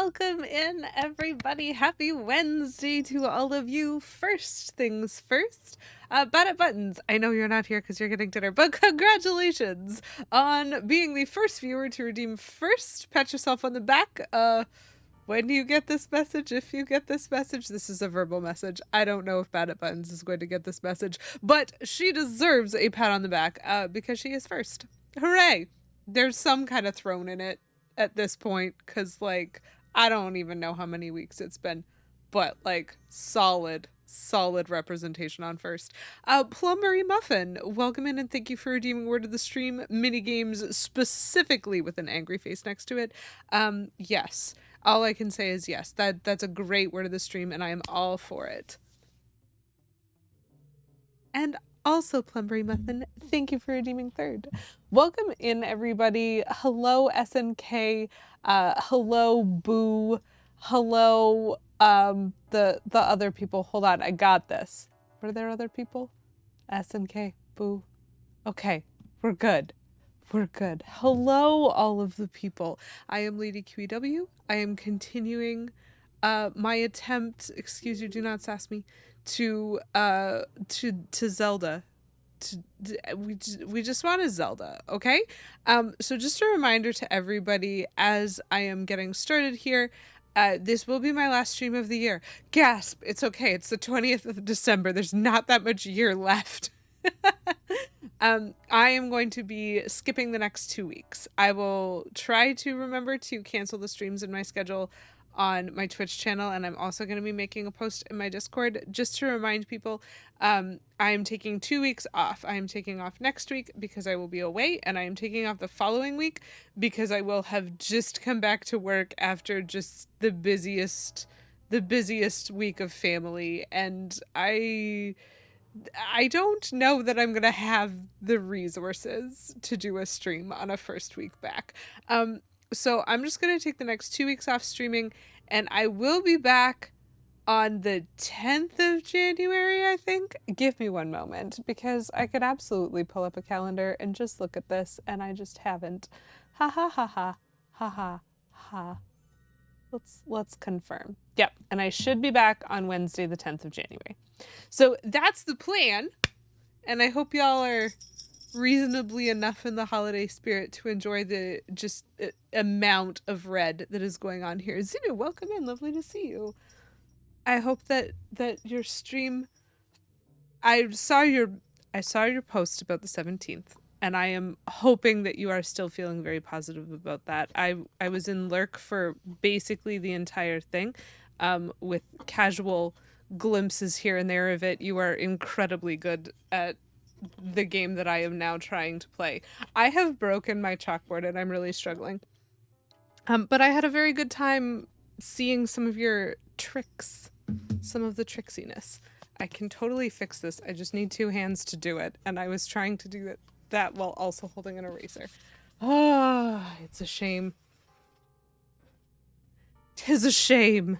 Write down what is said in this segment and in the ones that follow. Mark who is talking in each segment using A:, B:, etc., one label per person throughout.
A: Welcome in, everybody. Happy Wednesday to all of you. First things first, Bad Buttons. I know you're not here because you're getting dinner, but congratulations on being the first viewer to redeem first. Pat yourself on the back. When do you get this message? If you get this message, this is a verbal message. I don't know if Bad Buttons is going to get this message, but she deserves a pat on the back because she is first. Hooray! There's some kind of throne in it at this point because, like, I don't even know how many weeks it's been, but, like, solid representation on first. Plumberry Muffin, welcome in and thank you for redeeming word of the stream mini games, specifically with an angry face next to it. Yes. All I can say is yes, that's a great word of the stream, and I am all for it. And also, Plumberry Muffin, thank you for redeeming third. Welcome in, everybody. Hello, SNK. Hello, Boo. Hello, the other people. Hold on, I got this. Were there other people? SNK, Boo. Okay, we're good. We're good. Hello, all of the people. I am Lady QEW. I am continuing my attempt, excuse you, do not sass me, to Zelda. We just want a Zelda, okay? So just a reminder to everybody as I am getting started here, this will be my last stream of the year. Gasp! It's okay. It's the 20th of December. There's not that much year left. I am going to be skipping the next 2 weeks. I will try to remember to cancel the streams in my schedule on my Twitch channel, and I'm also going to be making a post in my Discord just to remind people I am taking 2 weeks off. I am taking off next week because I will be away, and I am taking off the following week because I will have just come back to work after just the busiest week of family, and I don't know that I'm gonna have the resources to do a stream on a first week back. So I'm just gonna take the next 2 weeks off streaming, and I will be back on the 10th of January, I think. Give me one moment, because I could absolutely pull up a calendar and just look at this, and I just haven't. Ha ha ha ha. Ha ha ha. Let's confirm. Yep, and I should be back on Wednesday, the 10th of January. So that's the plan, and I hope y'all are reasonably enough in the holiday spirit to enjoy the just amount of red that is going on here. Zinu, welcome in. Lovely to see you. I hope that your stream. I saw your post about the 17th. And I am hoping that you are still feeling very positive about that. I was in lurk for basically the entire thing, with casual glimpses here and there of it. You are incredibly good at the game that I am now trying to play. I have broken my chalkboard and I'm really struggling. But I had a very good time seeing some of your tricks, some of the tricksiness. I can totally fix this. I just need 2 hands to do it. And I was trying to do that while also holding an eraser. Ah, it's a shame. 'Tis a shame.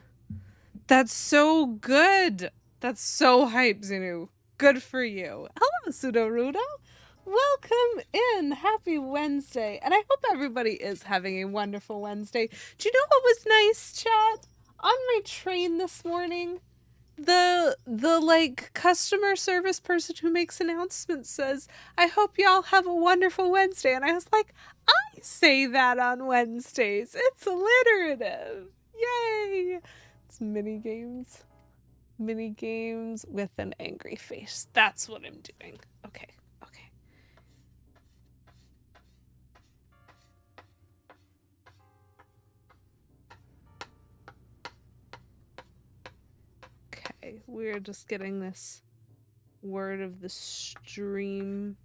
A: That's so good. That's so hype, Zinu. Good for you. Hello, Pseudo-Rudo. Welcome in. Happy Wednesday. And I hope everybody is having a wonderful Wednesday. Do you know what was nice, chat? On my train this morning, the like customer service person who makes announcements says, I hope y'all have a wonderful Wednesday. And I was like, I say that on Wednesdays. It's alliterative. Yay. It's mini games with an angry face. That's what I'm doing. Okay. Okay, we're just getting this word of the stream.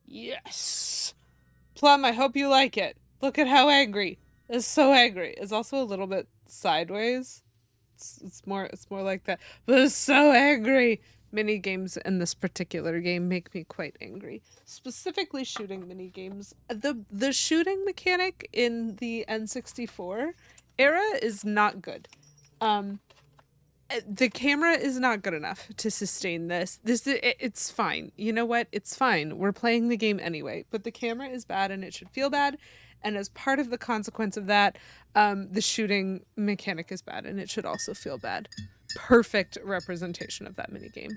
A: Yes! Plum, I hope you like it. Look at how angry. It's so angry. It's also a little bit sideways. It's more like that. But it's so angry. Mini games in this particular game make me quite angry. Specifically shooting mini games. The shooting mechanic in the N64 era is not good. The camera is not good enough to sustain this. It's fine. You know what? It's fine. We're playing the game anyway. But the camera is bad, and it should feel bad. And as part of the consequence of that, the shooting mechanic is bad, and it should also feel bad. Perfect representation of that mini game.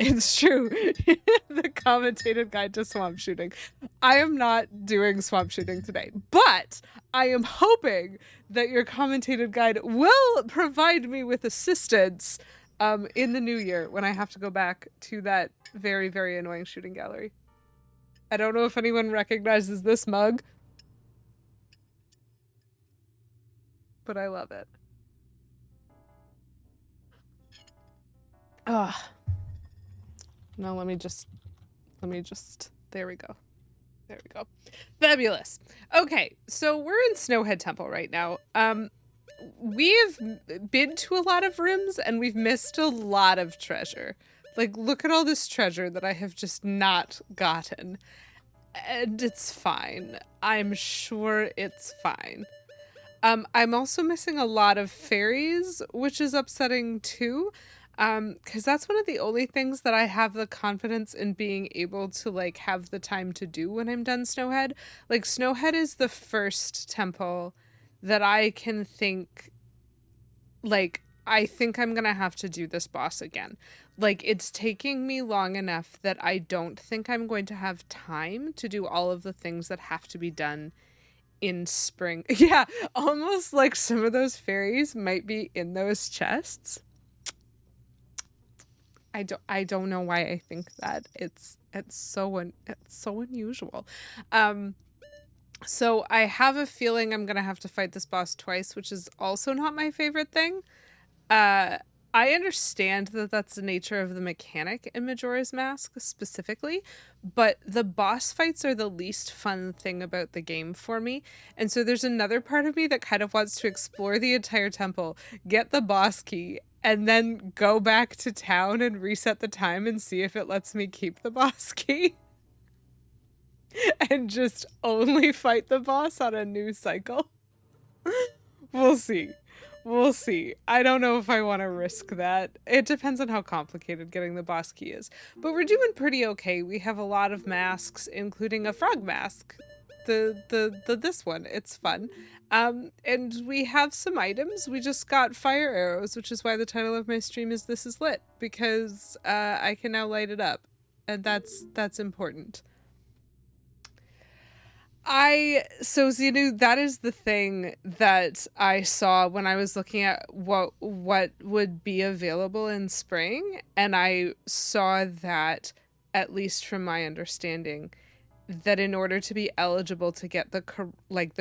A: It's true. The commentated guide to swamp shooting. I am not doing swamp shooting today, but I am hoping that your commentated guide will provide me with assistance in the new year when I have to go back to that very, very annoying shooting gallery. I don't know if anyone recognizes this mug, but I love it. Ugh. No, let me just, there we go. There we go. Fabulous. Okay, so we're in Snowhead Temple right now. We've been to a lot of rooms and we've missed a lot of treasure. Like, look at all this treasure that I have just not gotten. And it's fine. I'm sure it's fine. I'm also missing a lot of fairies, which is upsetting too. Because that's one of the only things that I have the confidence in being able to like have the time to do when I'm done Snowhead. Like Snowhead is the first temple that I can think like I think I'm gonna have to do this boss again. Like it's taking me long enough that I don't think I'm going to have time to do all of the things that have to be done in spring. Yeah, almost like some of those fairies might be in those chests. I don't know why I think that. It's so unusual. Um so I have a feeling I'm going to have to fight this boss twice, which is also not my favorite thing. Uh I understand that that's the nature of the mechanic in Majora's Mask specifically, but the boss fights are the least fun thing about the game for me. And so there's another part of me that kind of wants to explore the entire temple, get the boss key, and then go back to town and reset the time and see if it lets me keep the boss key and just only fight the boss on a new cycle. We'll see. We'll see. I don't know if I want to risk that. It depends on how complicated getting the boss key is. But we're doing pretty okay. We have a lot of masks, including a frog mask. The this one. It's fun. And we have some items. We just got fire arrows, which is why the title of my stream is This Is Lit, because I can now light it up. And that's important. So Xenu, that is the thing that I saw when I was looking at what would be available in spring, and I saw that, at least from my understanding, that in order to be eligible to get the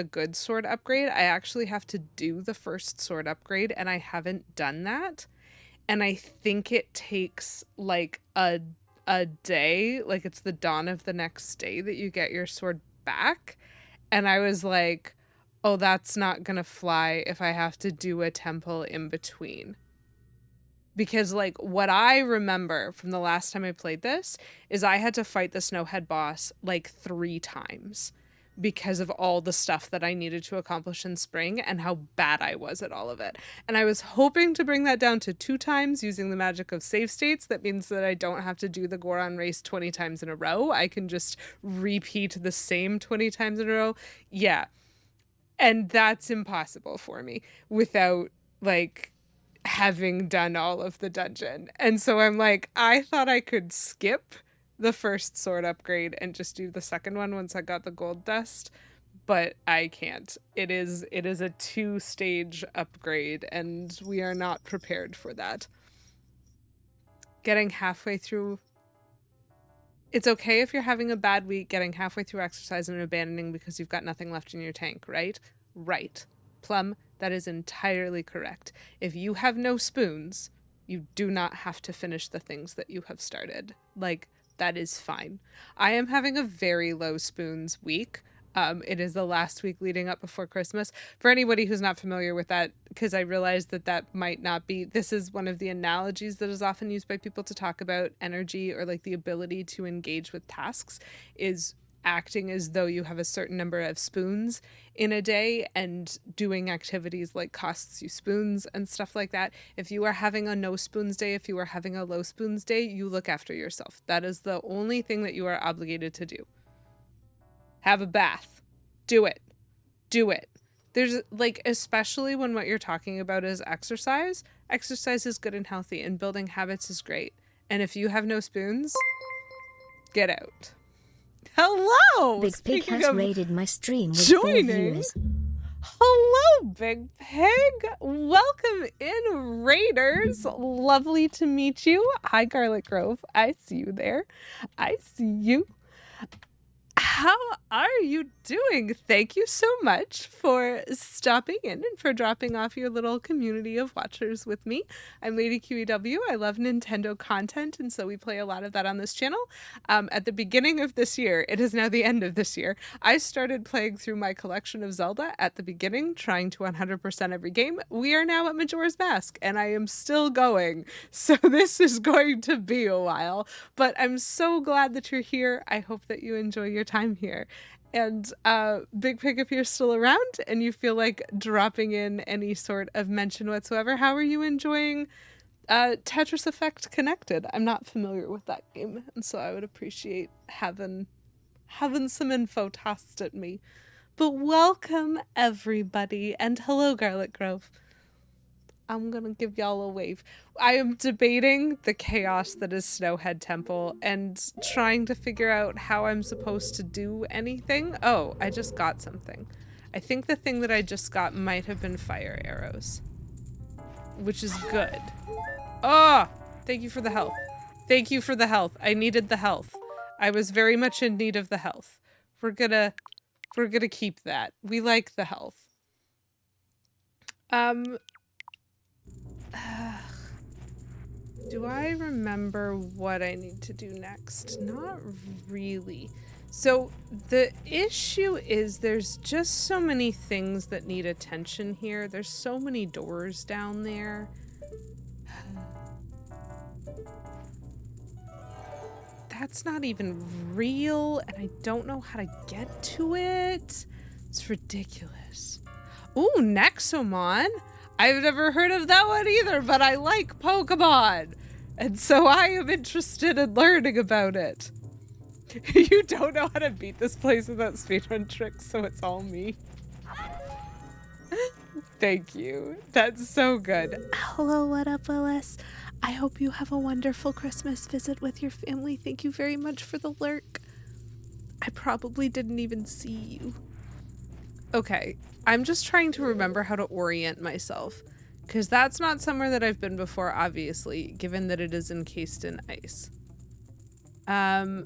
A: good sword upgrade, I actually have to do the first sword upgrade, and I haven't done that. And I think it takes like a day, like it's the dawn of the next day that you get your sword back. And I was like, oh, that's not gonna fly if I have to do a temple in between. Because, like, what I remember from the last time I played this is I had to fight the Snowhead boss like 3 times because of all the stuff that I needed to accomplish in spring and how bad I was at all of it. And I was hoping to bring that down to 2 times using the magic of save states. That means that I don't have to do the Goron race 20 times in a row. I can just repeat the same 20 times in a row. Yeah. And that's impossible for me without, like, having done all of the dungeon. And so I'm like, I thought I could skip the first sword upgrade and just do the second one once I got the gold dust, but I can't. It is a 2-stage upgrade and we are not prepared for that. Getting halfway through, it's okay if you're having a bad week getting halfway through exercise and abandoning because you've got nothing left in your tank, right? Right. Plum, that is entirely correct. If you have no spoons, you do not have to finish the things that you have started. Like, that is fine. I am having a very low spoons week. It is the last week leading up before Christmas. For anybody who's not familiar with that, because I realized that that might not be, this is one of the analogies that is often used by people to talk about energy or like the ability to engage with tasks, is acting as though you have a certain number of spoons in a day, and doing activities like costs you spoons and stuff like that. If you are having a no spoons day, if you are having a low spoons day, you look after yourself. That is the only thing that you are obligated to do. Have a bath. Do it. Do it. There's like, especially when what you're talking about is exercise. Exercise is good and healthy, and building habits is great. And if you have no spoons, get out. Hello!
B: Big Pig has raided my stream with
A: joining.
B: 4 viewers.
A: Hello, Big Pig. Welcome in, Raiders. Lovely to meet you. Hi, Garlic Grove. I see you there. I see you. How are you doing? Thank you so much for stopping in and for dropping off your little community of watchers with me. I'm Lady QEW. I love Nintendo content, and so we play a lot of that on this channel. At the beginning of this year, it is now the end of this year, I started playing through my collection of Zelda at the beginning, trying to 100% every game. We are now at Majora's Mask, and I am still going. So this is going to be a while, but I'm so glad that you're here. I hope that you enjoy your time here. And Big Pig, if you're still around and you feel like dropping in any sort of mention whatsoever, how are you enjoying Tetris Effect Connected? I'm not familiar with that game, and so I would appreciate having some info tossed at me. But welcome, everybody, and hello, Garlic Grove. I'm gonna give y'all a wave. I am debating the chaos that is Snowhead Temple and trying to figure out how I'm supposed to do anything. Oh, I just got something. I think the thing that I just got might have been fire arrows, which is good. Oh, thank you for the health. Thank you for the health. I needed the health. I was very much in need of the health. We're gonna keep that. We like the health. Do I remember what I need to do next? Not really. So the issue is there's just so many things that need attention here. There's so many doors down there. That's not even real, and I don't know how to get to it. It's ridiculous. Ooh, Nexomon. I've never heard of that one either, but I like Pokemon, and so I am interested in learning about it. You don't know how to beat this place without speedrun tricks, so it's all me. Thank you. That's so good. Hello, what up, Willis? I hope you have a wonderful Christmas visit with your family. Thank you very much for the lurk. I probably didn't even see you. Okay, I'm just trying to remember how to orient myself, because that's not somewhere that I've been before, obviously, given that it is encased in ice. I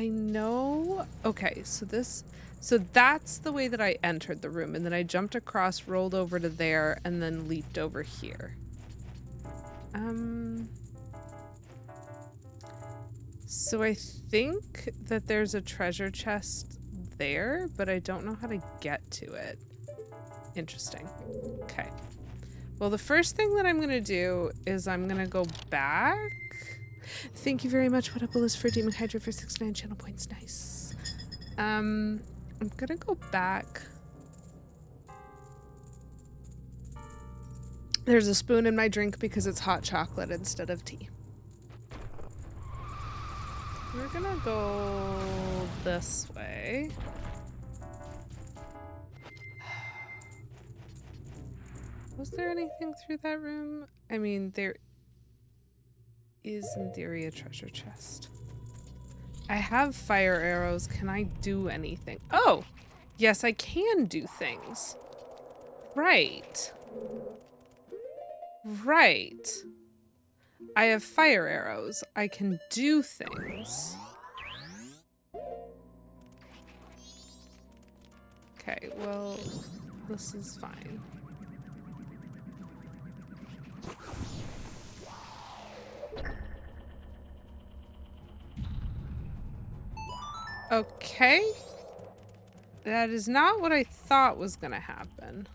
A: know. Okay, so that's the way that I entered the room, and then I jumped across, rolled over to there, and then leaped over here. So I think that there's a treasure chest there, but I don't know how to get to it. Interesting. Okay. Well, the first thing that I'm going to do is I'm going to go back. Thank you very much, What Up Willis, for Demon Hydra for 69 channel points. Nice. I'm going to go back. There's a spoon in my drink because it's hot chocolate instead of tea. We're gonna go this way. Was there anything through that room? I mean, there is in theory a treasure chest. I have fire arrows. Can I do anything? Oh, yes, I can do things. Right. Right. I have fire arrows. I can do things. Okay, well, this is fine. Okay. That is not what I thought was gonna happen.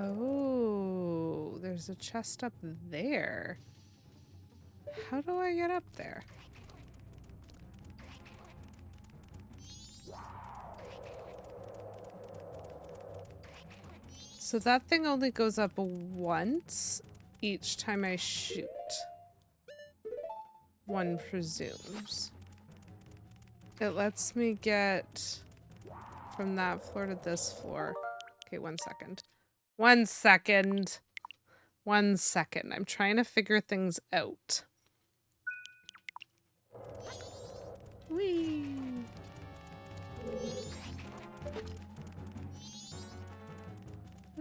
A: Oh, there's a chest up there. How do I get up there? So that thing only goes up once each time I shoot. One presumes. It lets me get from that floor to this floor. Okay, 1 second. 1 second. 1 second. I'm trying to figure things out. Whee!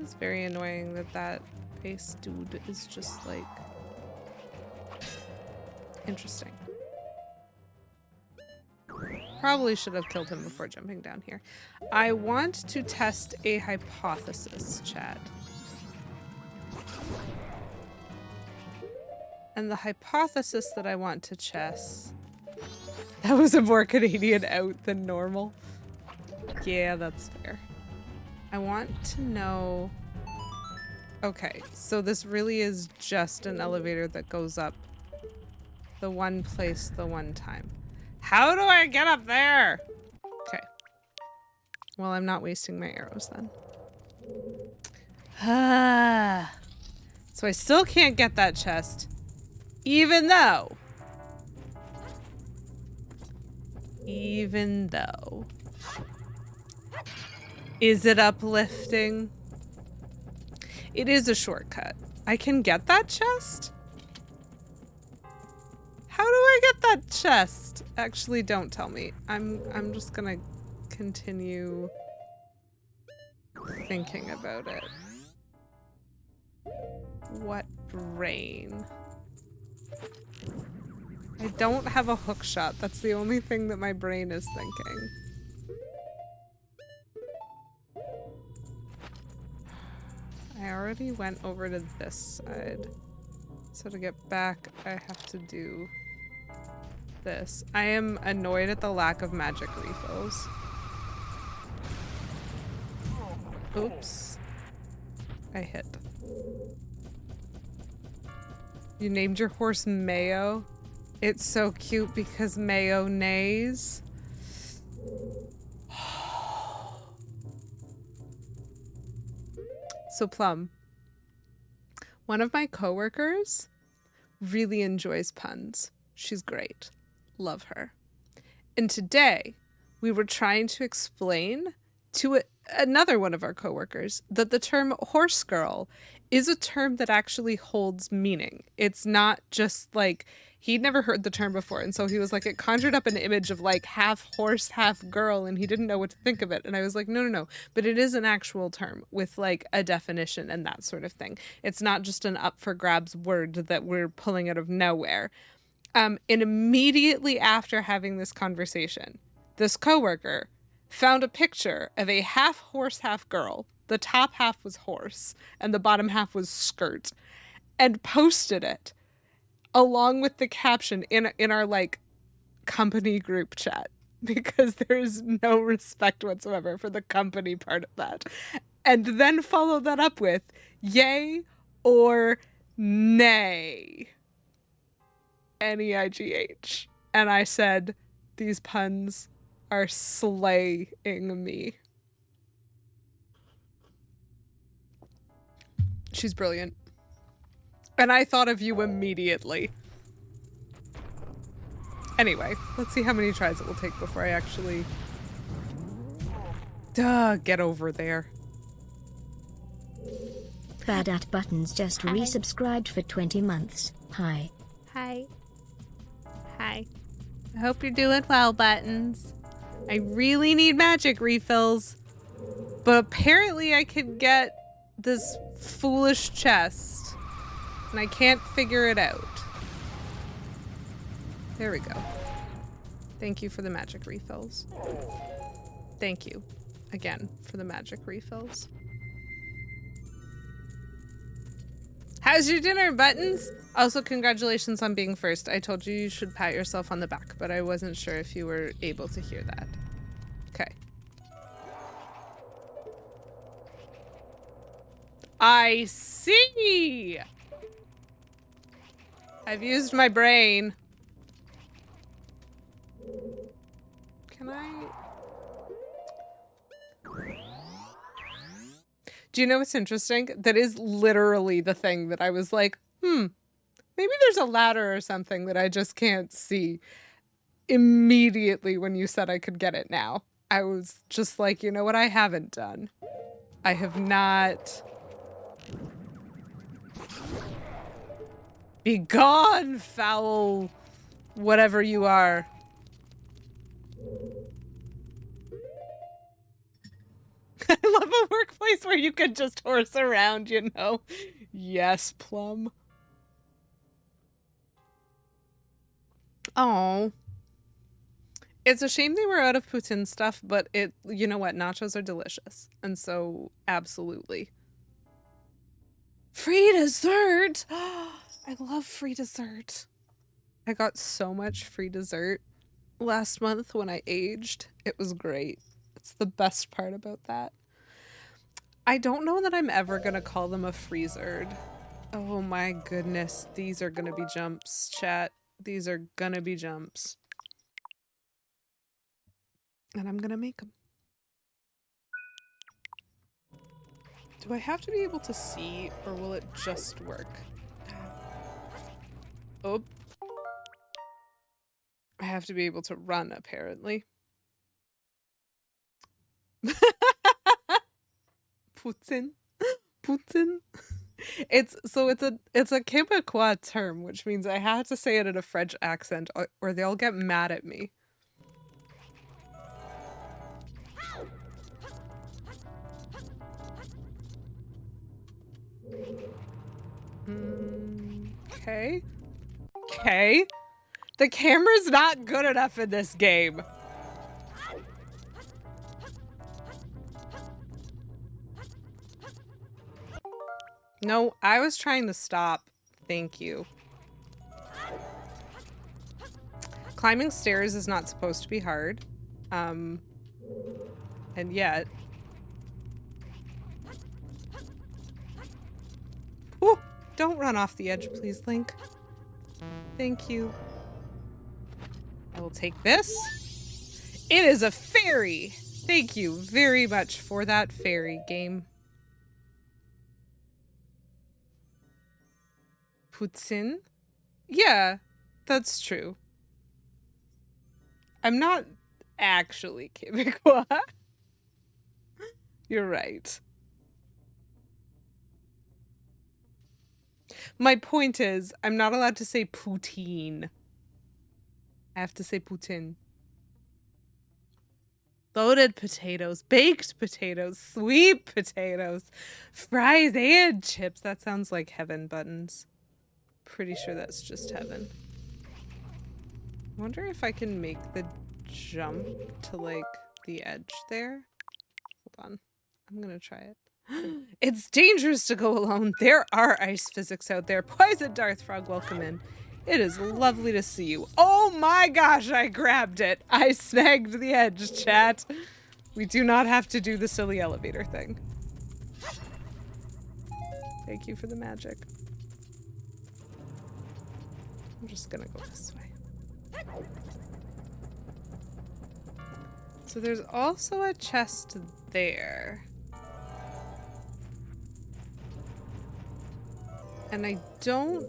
A: It's very annoying that that base dude is just like interesting. Probably should have killed him before jumping down here. I want to test a hypothesis, Chad. And the hypothesis that I want to chess... That was a more Canadian out than normal. Yeah, that's fair. I want to know... Okay, so this really is just an elevator that goes up the one place the one time. How do I get up there? Okay. Well, I'm not wasting my arrows then. So I still can't get that chest. Even though. Is it uplifting? It is a shortcut. I can get that chest? How do I get that chest? Actually, don't tell me. I'm just gonna continue thinking about it. What brain? I don't have a hook shot. That's the only thing that my brain is thinking. I already went over to this side. So to get back, I have to do this. I am annoyed at the lack of magic refills. Oops. I hit. You named your horse Mayo? It's so cute because Mayo neighs. So Plum, one of my coworkers really enjoys puns. She's great. Love her. And today we were trying to explain to another one of our coworkers that the term horse girl is a term that actually holds meaning. It's not just like, he'd never heard the term before. And so he was like, it conjured up an image of like half horse, half girl. And he didn't know what to think of it. And I was like, no. But it is an actual term with like a definition and that sort of thing. It's not just an up for grabs word that we're pulling out of nowhere. And immediately after having this conversation, this coworker found a picture of a half horse, half girl. The top half was horse and the bottom half was skirt, and posted it along with the caption in our like company group chat, because there's no respect whatsoever for the company part of that. And then followed that up with yay or nay. Neigh. And I said, these puns are slaying me. She's brilliant. And I thought of you immediately. Anyway, let's see how many tries it will take before I actually... get over there.
B: Bad at Buttons just resubscribed for 20 months. Hi.
A: Hi. Hi. I hope you're doing well, Buttons. I really need magic refills. But apparently I could get this foolish chest. And I can't figure it out. There we go. Thank you for the magic refills. Thank you again for the magic refills. How's your dinner, Buttons? Also, congratulations on being first. I told you you should pat yourself on the back, but I wasn't sure if you were able to hear that. Okay. I see! I've used my brain. Can I... Do you know what's interesting? That is literally the thing that I was like, maybe there's a ladder or something that I just can't see. Immediately when you said I could get it now, I was just like, you know what I haven't done? I have not... Be gone, foul whatever you are. I love a workplace where you can just horse around, you know? Yes, Plum. Oh. It's a shame they were out of poutine stuff, but you know what? Nachos are delicious. And so, absolutely. Free dessert! I love free dessert. I got so much free dessert last month when I aged. It was great. It's the best part about that. I don't know that I'm ever gonna call them a freezered. Oh my goodness. These are gonna be jumps, chat. These are gonna be jumps. And I'm gonna make them. Do I have to be able to see, or will it just work? Oh. I have to be able to run, apparently. Putin. Putin. It's a Quebecois term, which means I have to say it in a French accent or they'll get mad at me. Okay. Okay. The camera's not good enough in this game. No, I was trying to stop. Thank you. Climbing stairs is not supposed to be hard. And yet... Ooh, don't run off the edge, please, Link. Thank you. I will take this. It is a fairy! Thank you very much for that fairy game. Poutine? Yeah, that's true. I'm not actually Quebecois. You're right. My point is, I'm not allowed to say poutine. I have to say poutine. Loaded potatoes, baked potatoes, sweet potatoes, fries and chips. That sounds like heaven buttons. Pretty sure that's just heaven. I wonder if I can make the jump to like the edge there. Hold on. I'm gonna try it. It's dangerous to go alone. There are ice physics out there. Poison Darth Frog, welcome in. It is lovely to see you. Oh my gosh, I grabbed it. I snagged the edge, chat. We do not have to do the silly elevator thing. Thank you for the magic. I'm just gonna go this way. So there's also a chest there. And I don't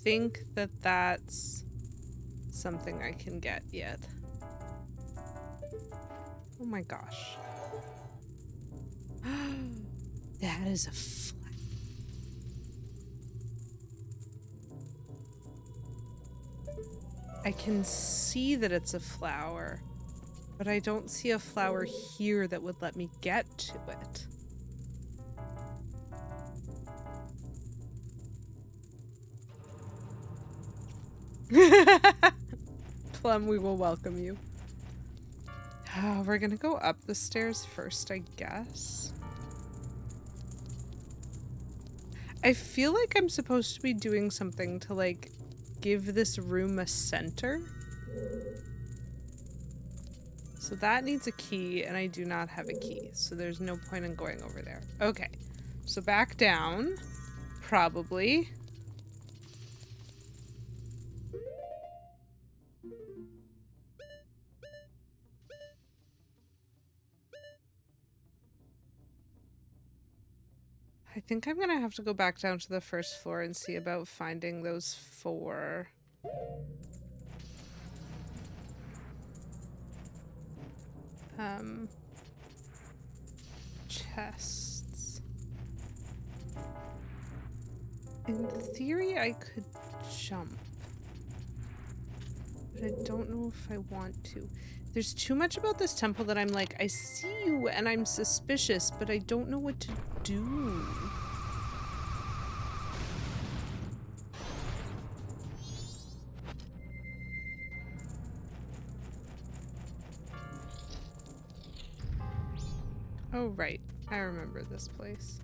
A: think that that's something I can get yet. Oh my gosh. That is a flat. I can see that it's a flower, but I don't see a flower here that would let me get to it. Plum, we will welcome you. We're gonna go up the stairs first, I guess. I feel like I'm supposed to be doing something to, like, give this room a center. So that needs a key, and I do not have a key, so there's no point in going over there. Okay, So back down. Probably. I think I'm gonna have to go back down to the first floor and see about finding those 4. Chests. In theory, I could jump. But I don't know if I want to. There's too much about this temple that I'm like, I see you and I'm suspicious, but I don't know what to do. Oh, right. I remember this place.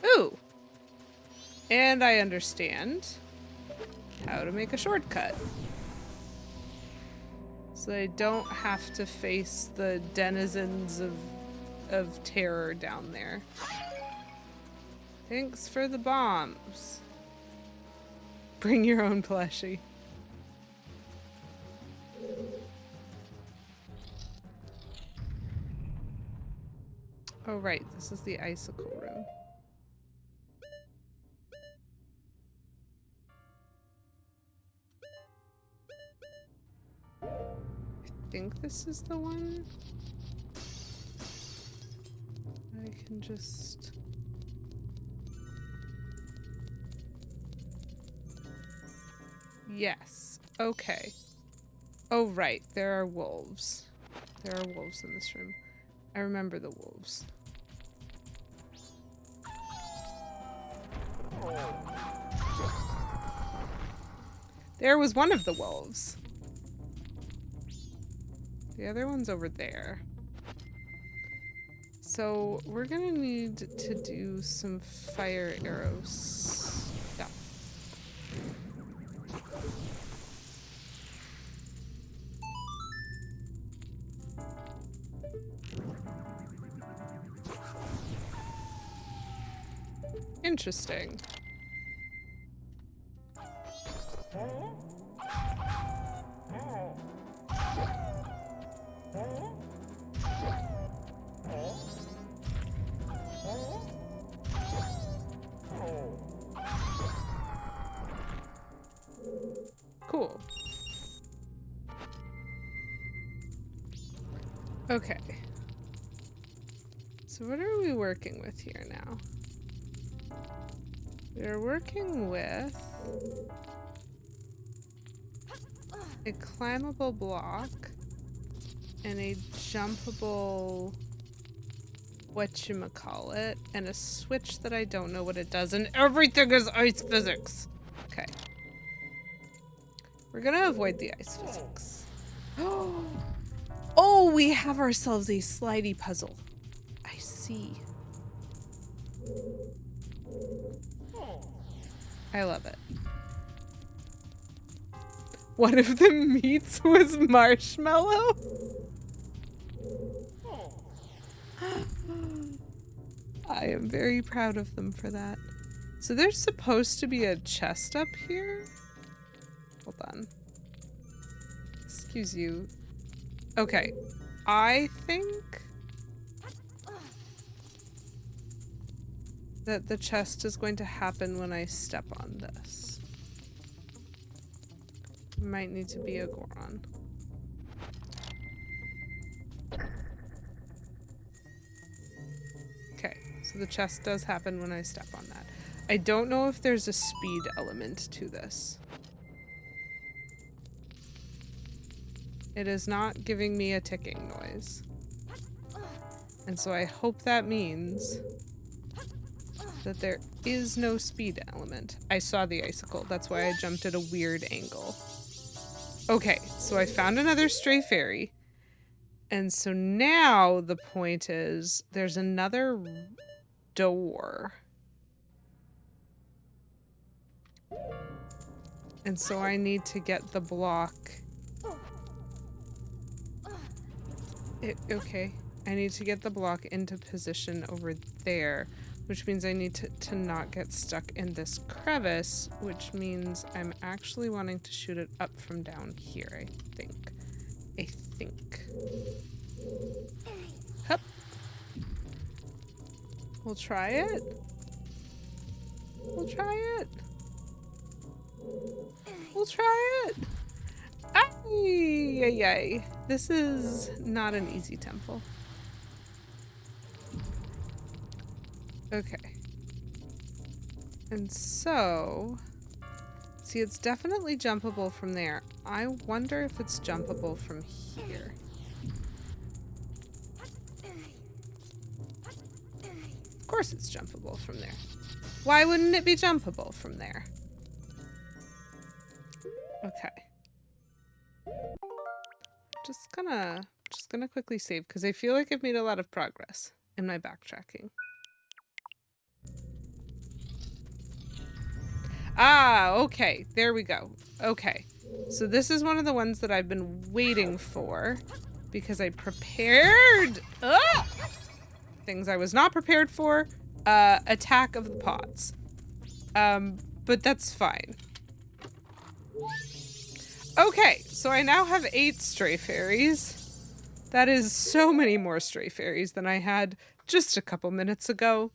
A: Ooh! And I understand how to make a shortcut. So I don't have to face the denizens of terror down there. Thanks for the bombs. Bring your own plushie. Oh, right. This is the icicle room. I think this is the one. I can just... Yes. Okay. Oh, right. There are wolves. There are wolves in this room. I remember the wolves. There was one of the wolves. The other one's over there. So we're gonna need to do some fire arrows. Yeah. Interesting. Cool. Okay. So what are we working with here now? We're working with a climbable block and a jumpable whatchamacallit and a switch that I don't know what it does, and everything is ice physics. Okay. We're gonna avoid the ice physics. Oh, we have ourselves a slidey puzzle. I see. I love it. One of the meats was marshmallow? I am very proud of them for that. So there's supposed to be a chest up here? Hold on. Excuse you. Okay. I think that the chest is going to happen when I step on this. Might need to be a Goron. Okay, so the chest does happen when I step on that. I don't know if there's a speed element to this. It is not giving me a ticking noise. And so I hope that means that there is no speed element. I saw the icicle, that's why I jumped at a weird angle. Okay, so I found another stray fairy. And so now the point is there's another door. And so I need to get the block Okay. I need to get the block into position over there, which means I need to not get stuck in this crevice, which means I'm actually wanting to shoot it up from down here, I think. I think. Hup. We'll try it. We'll try it. We'll try it. Ay, ay, ay. This is not an easy temple. Okay. And so, see, it's definitely jumpable from there. I wonder if it's jumpable from here. Of course it's jumpable from there. Why wouldn't it be jumpable from there? Okay. Just gonna quickly save because I feel like I've made a lot of progress in my backtracking. Ah, okay. There we go. Okay. So this is one of the ones that I've been waiting for because I prepared things I was not prepared for. Attack of the pots. But that's fine. Okay, so I now have 8 stray fairies. That is so many more stray fairies than I had just a couple minutes ago.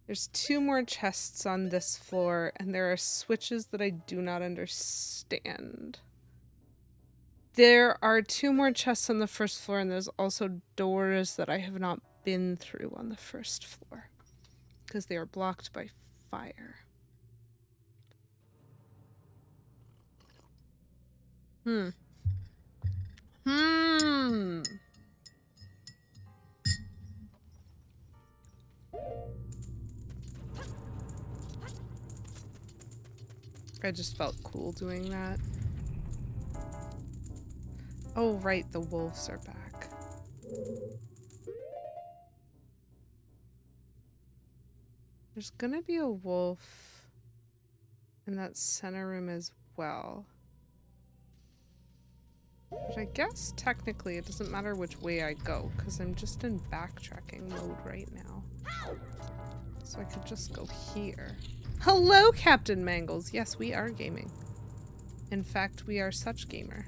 A: There's 2 more chests on this floor, and there are switches that I do not understand. There are 2 more chests on the first floor, and there's also doors that I have not been through on the first floor because they are blocked by fire. Hmm. I just felt cool doing that. Oh, right, the wolves are back. There's gonna be a wolf in that center room as well. But I guess technically it doesn't matter which way I go because I'm just in backtracking mode right now. So I could just go here. Hello, Captain Mangles. Yes, we are gaming. In fact, we are such gamer.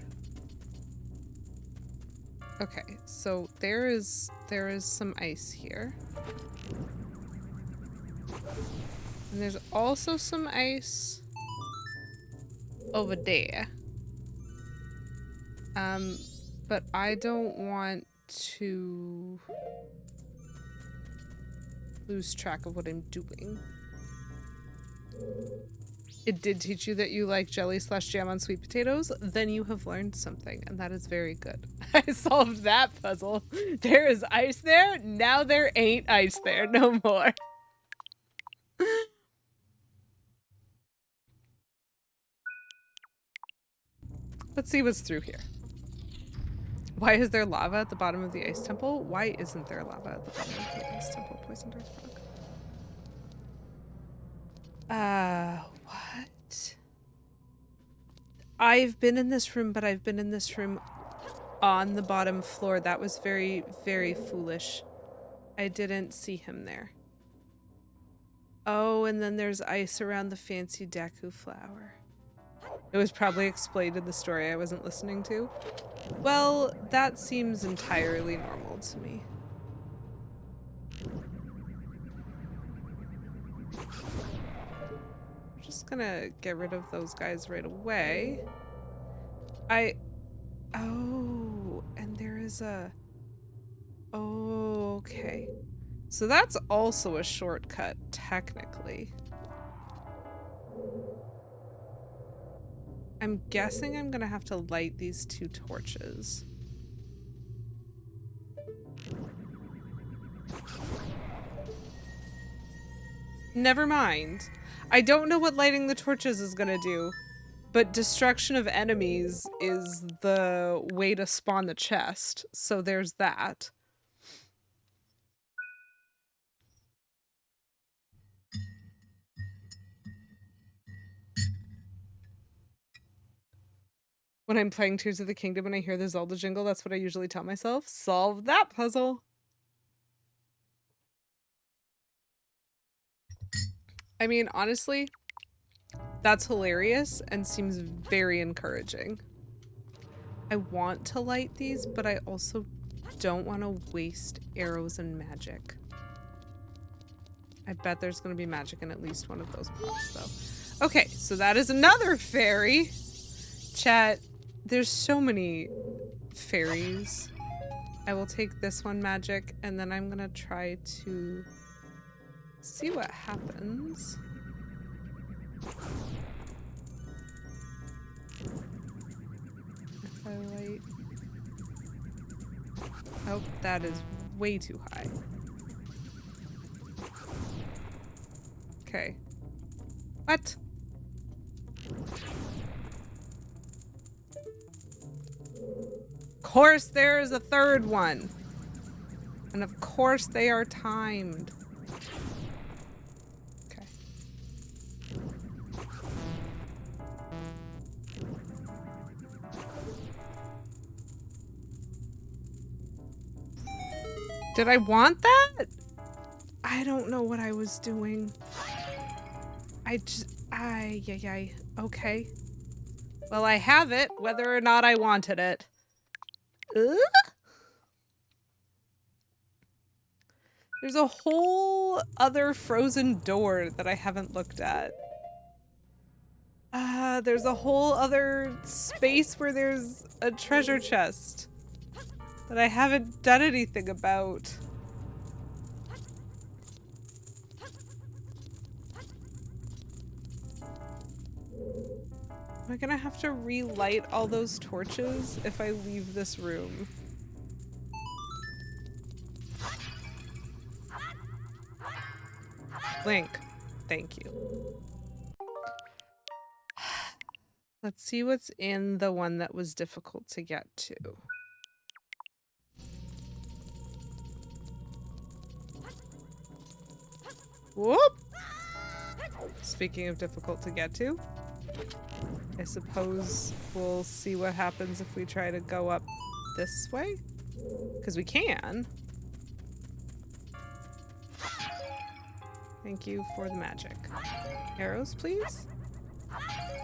A: Okay, so there is some ice here. And there's also some ice over there. But I don't want to lose track of what I'm doing. It did teach you that you like jelly/jam on sweet potatoes? Then you have learned something, and that is very good. I solved that puzzle. There is ice there. Now there ain't ice there no more. Let's see what's through here. Why is there lava at the bottom of the ice temple? Why isn't there lava at the bottom of the ice temple? Poison dart frog. What? I've been in this room, but I've been in this room on the bottom floor. That was very, very foolish. I didn't see him there. Oh, and then there's ice around the fancy Deku flower. It was probably explained in the story I wasn't listening to. Well, that seems entirely normal to me. I'm just gonna get rid of those guys right away. Oh, and there is a... Oh, okay. So that's also a shortcut, technically. I'm guessing I'm gonna have to light these 2 torches. Never mind. I don't know what lighting the torches is gonna do, but destruction of enemies is the way to spawn the chest, so there's that. When I'm playing Tears of the Kingdom and I hear the Zelda jingle, that's what I usually tell myself. Solve that puzzle. I mean, honestly, that's hilarious and seems very encouraging. I want to light these, but I also don't want to waste arrows and magic. I bet there's going to be magic in at least one of those pots, though. Okay, so that is another fairy. Chat, there's so many fairies. I will take this one magic, and then I'm going to try to see what happens. If I light... Oh, that is way too high. Okay. What? Of course there is a third one. And of course they are timed. Okay. Did I want that? I don't know what I was doing. Okay. Well, I have it, whether or not I wanted it. There's a whole other frozen door that I haven't looked at. There's a whole other space where there's a treasure chest that I haven't done anything about. Am I gonna have to relight all those torches if I leave this room? Link, thank you. Let's see what's in the one that was difficult to get to. Whoop! Speaking of difficult to get to, I suppose we'll see what happens if we try to go up this way? Because we can. Thank you for the magic. Arrows, please?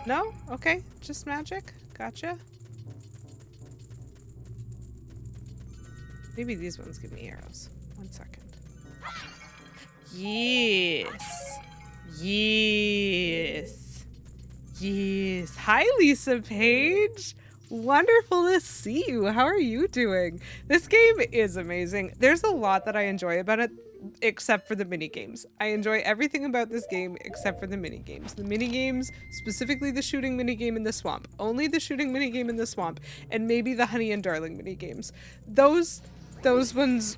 A: No? Okay, just magic. Gotcha. Maybe these ones give me arrows. 1 second. Yes. Yes. Yes. Hi, Lisa Page. Wonderful to see you. How are you doing? This game is amazing. There's a lot that I enjoy about it, except for the mini games. I enjoy everything about this game except for the mini games. The mini games, specifically the shooting mini game in the swamp. Only the shooting mini game in the swamp, and maybe the honey and darling mini games. Those ones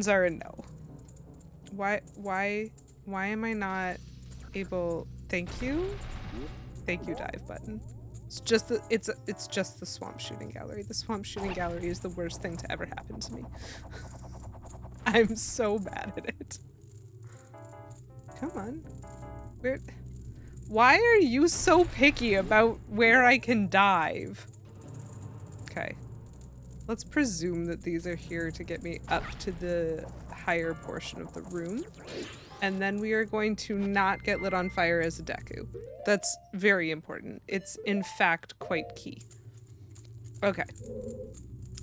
A: are a no. Why am I not able? Thank you dive button. It's just the swamp shooting gallery. The swamp shooting gallery is the worst thing to ever happen to me. I'm so bad at it. Come on. Why are you so picky about where I can dive? Okay. Let's presume that these are here to get me up to the higher portion of the room. And then we are going to not get lit on fire as a Deku. That's very important. It's in fact quite key. Okay.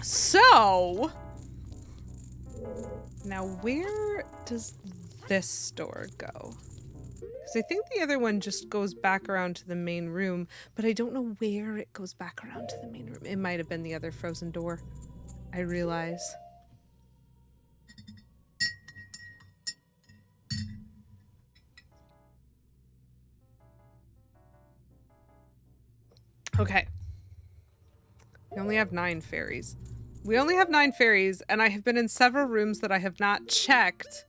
A: So now where does this door go? Because I think the other one just goes back around to the main room, but I don't know where it goes back around to the main room. It might have been the other frozen door. I realize. Okay. We only have 9 fairies. We only have 9 fairies, and I have been in several rooms that I have not checked.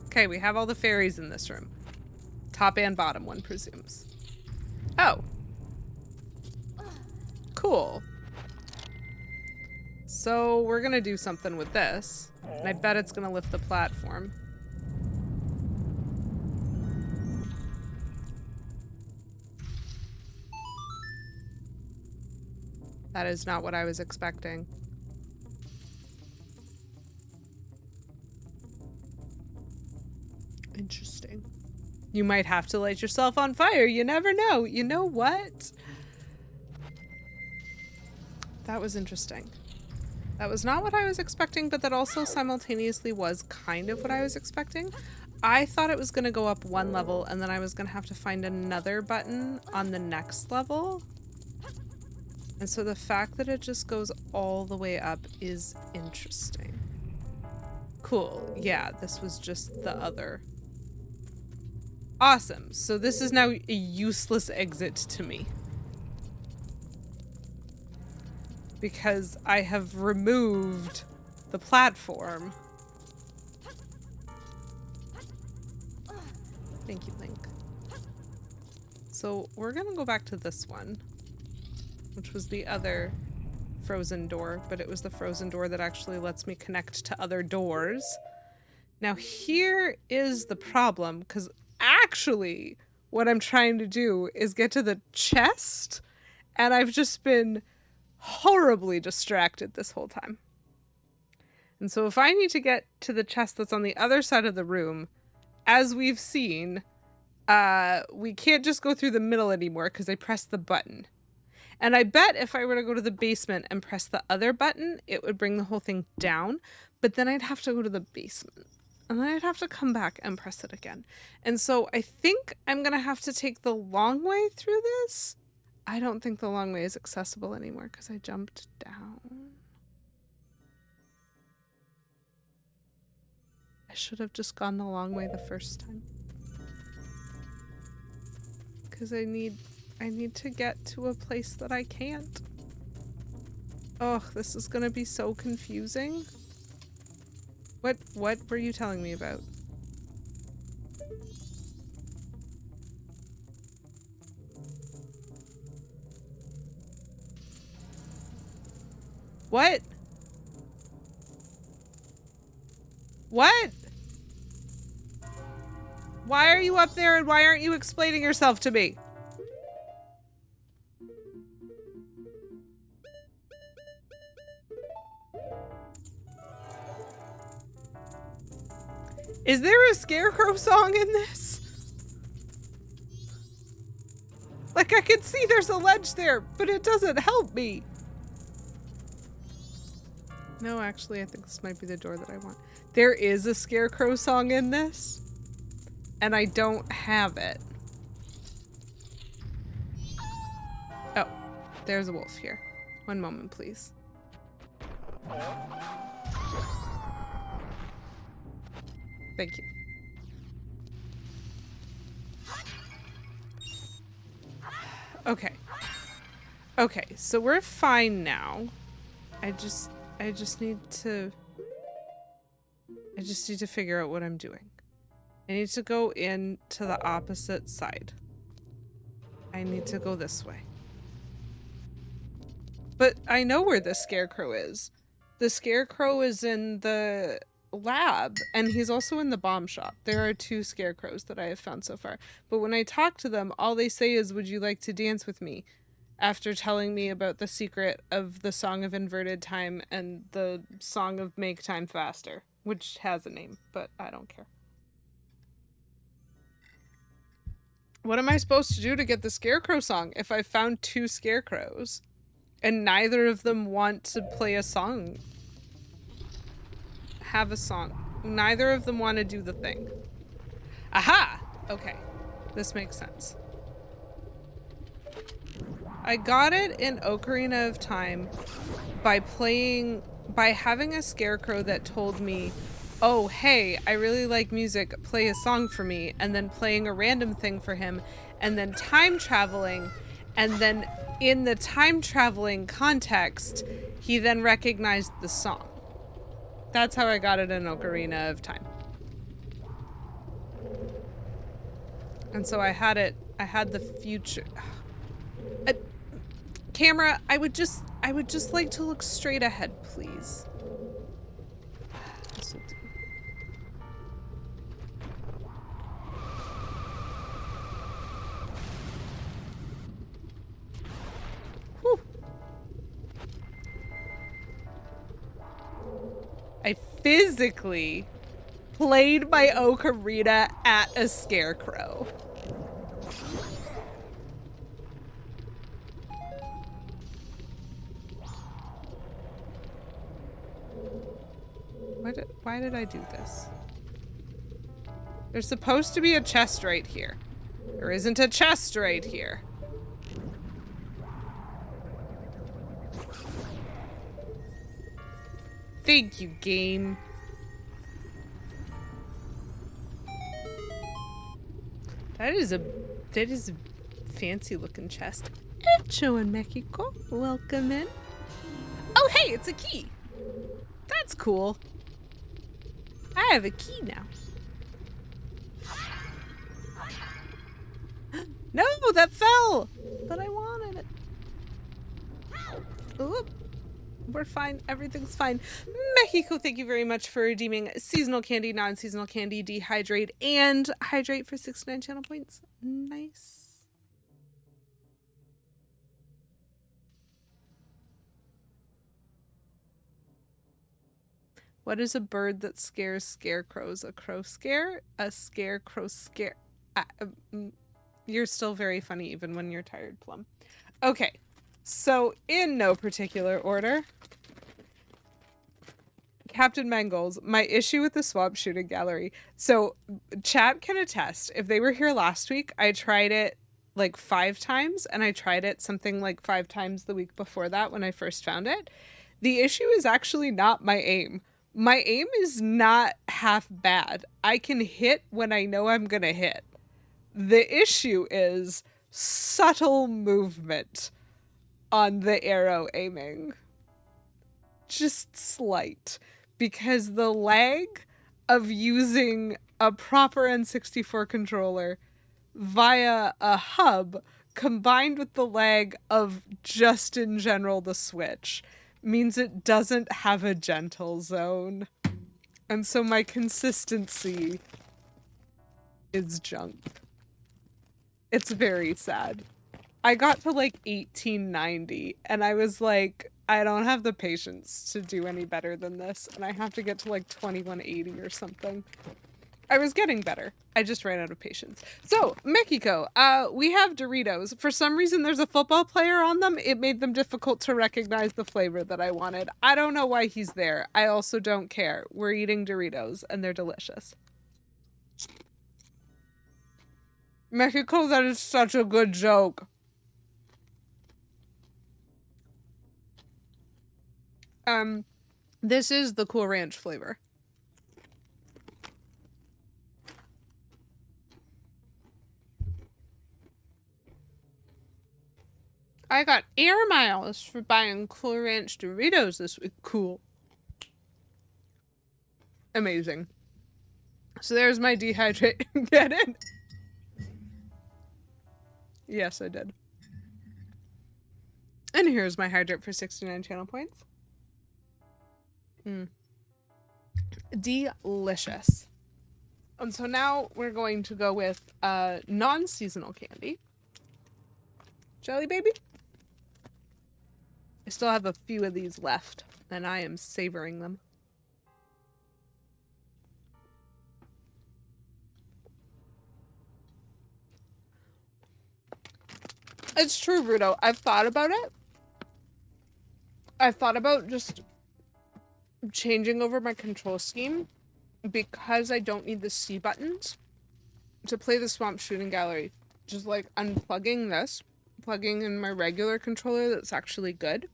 A: Okay, we have all the fairies in this room. Top and bottom, one presumes. Oh. Cool. So we're gonna do something with this. And I bet it's gonna lift the platform. That is not what I was expecting. Interesting. You might have to light yourself on fire. You never know. You know what? That was interesting. That was not what I was expecting, but that also simultaneously was kind of what I was expecting. I thought it was going to go up one level and then I was going to have to find another button on the next level. And so the fact that it just goes all the way up is interesting. Cool. Yeah, this was just the other. Awesome. So this is now a useless exit to me. Because I have removed the platform. Thank you, Link. So we're gonna go back to this one, which was the other frozen door, but it was the frozen door that actually lets me connect to other doors. Now here is the problem, because actually what I'm trying to do is get to the chest, and I've just been horribly distracted this whole time. And so if I need to get to the chest that's on the other side of the room, as we've seen, we can't just go through the middle anymore because I pressed the button. And I bet if I were to go to the basement and press the other button, it would bring the whole thing down. But then I'd have to go to the basement. And then I'd have to come back and press it again. And so I think I'm going to have to take the long way through this. I don't think the long way is accessible anymore because I jumped down. I should have just gone the long way the first time. Because I need to get to a place that I can't. Oh, this is gonna be so confusing. What were you telling me about? What? What? Why are you up there and why aren't you explaining yourself to me? Is there a Scarecrow song in this? Like, I can see there's a ledge there, but it doesn't help me. No, actually, I think this might be the door that I want. There is a Scarecrow song in this, and I don't have it. Oh, there's a wolf here. One moment, please. Thank you. Okay. Okay, so we're fine now. I just need to figure out what I'm doing. I need to go in to the opposite side. I need to go this way. But I know where the Scarecrow is. The Scarecrow is in the lab, and he's also in the bomb shop. There are 2 Scarecrows that I have found so far. But when I talk to them, all they say is, "Would you like to dance with me?" After telling me about the secret of the Song of Inverted Time and the Song of Make Time Faster, which has a name, but I don't care. What am I supposed to do to get the Scarecrow song if I found 2 Scarecrows and neither of them want to play a song? Have a song. Neither of them want to do the thing. Aha! Okay. This makes sense. I got it in Ocarina of Time by having a Scarecrow that told me, "Oh, hey, I really like music, play a song for me," and then playing a random thing for him, and then time traveling, and then in the time traveling context, he then recognized the song. That's how I got it in Ocarina of Time. And so I had the future. Camera, I would just like to look straight ahead, please. This will do. Whew. physically played my ocarina at a scarecrow. Why did I do this? There's supposed to be a chest right here. There isn't a chest right here. Thank you, game. That is a fancy looking chest. Hecho in Mexico. Welcome in. Oh, hey, it's a key. That's cool. I have a key now. No, that fell. But I wanted it. Oop. We're fine. Everything's fine. Mexico, thank you very much for redeeming seasonal candy, non-seasonal candy, dehydrate, and hydrate for 69 channel points. Nice. What is a bird that scares scarecrows? A crow scare? A scarecrow scare? You're still very funny even when you're tired, Plum. Okay, so in no particular order, Captain Mangles, my issue with the swamp shooting gallery. So chat can attest, if they were here last week, I tried it like 5 times, and I tried it something like 5 times the week before that when I first found it. The issue is actually not my aim. My aim is not half bad. I can hit when I know I'm gonna hit. The issue is subtle movement on the arrow aiming. Just slight. Because the lag of using a proper N64 controller via a hub combined with the lag of just in general the Switch means it doesn't have a gentle zone. And so my consistency is junk. It's very sad. I got to like 1890 and I was like, I don't have the patience to do any better than this, and I have to get to like 2180 or something. I was getting better. I just ran out of patience. So, Mexico, we have Doritos. For some reason, there's a football player on them. It made them difficult to recognize the flavor that I wanted. I don't know why he's there. I also don't care. We're eating Doritos, and they're delicious. Mexico, that is such a good joke. This is the Cool Ranch flavor. I got air miles for buying Cool Ranch Doritos this week. Cool. Amazing. So there's my dehydrate. Get it? Yes, I did. And here's my hydrate for 69 channel points. Delicious. And so now we're going to go with non-seasonal candy. Jelly baby. I still have a few of these left, and I am savoring them. It's true, Rudo. I've thought about it. I've thought about just changing over my control scheme because I don't need the C buttons to play the Swamp Shooting Gallery. Just like unplugging this, plugging in my regular controller that's actually good,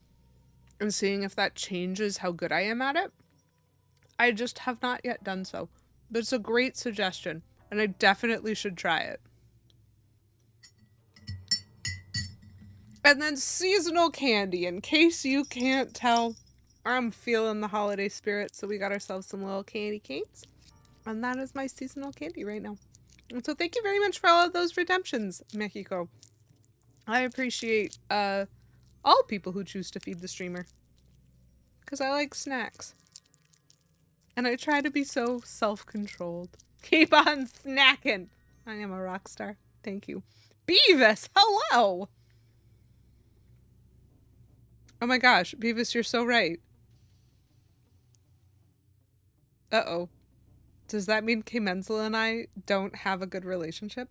A: and seeing if that changes how good I am at it. I just have not yet done so. But it's a great suggestion, and I definitely should try it. And then seasonal candy, in case you can't tell, I'm feeling the holiday spirit, so we got ourselves some little candy canes. And that is my seasonal candy right now. And so thank you very much for all of those redemptions, Mexico. I appreciate all people who choose to feed the streamer. Because I like snacks. And I try to be so self-controlled. Keep on snacking. I am a rock star. Thank you. Beavis, hello! Oh my gosh, Beavis, you're so right. Uh-oh. Does that mean K Menzel and I don't have a good relationship?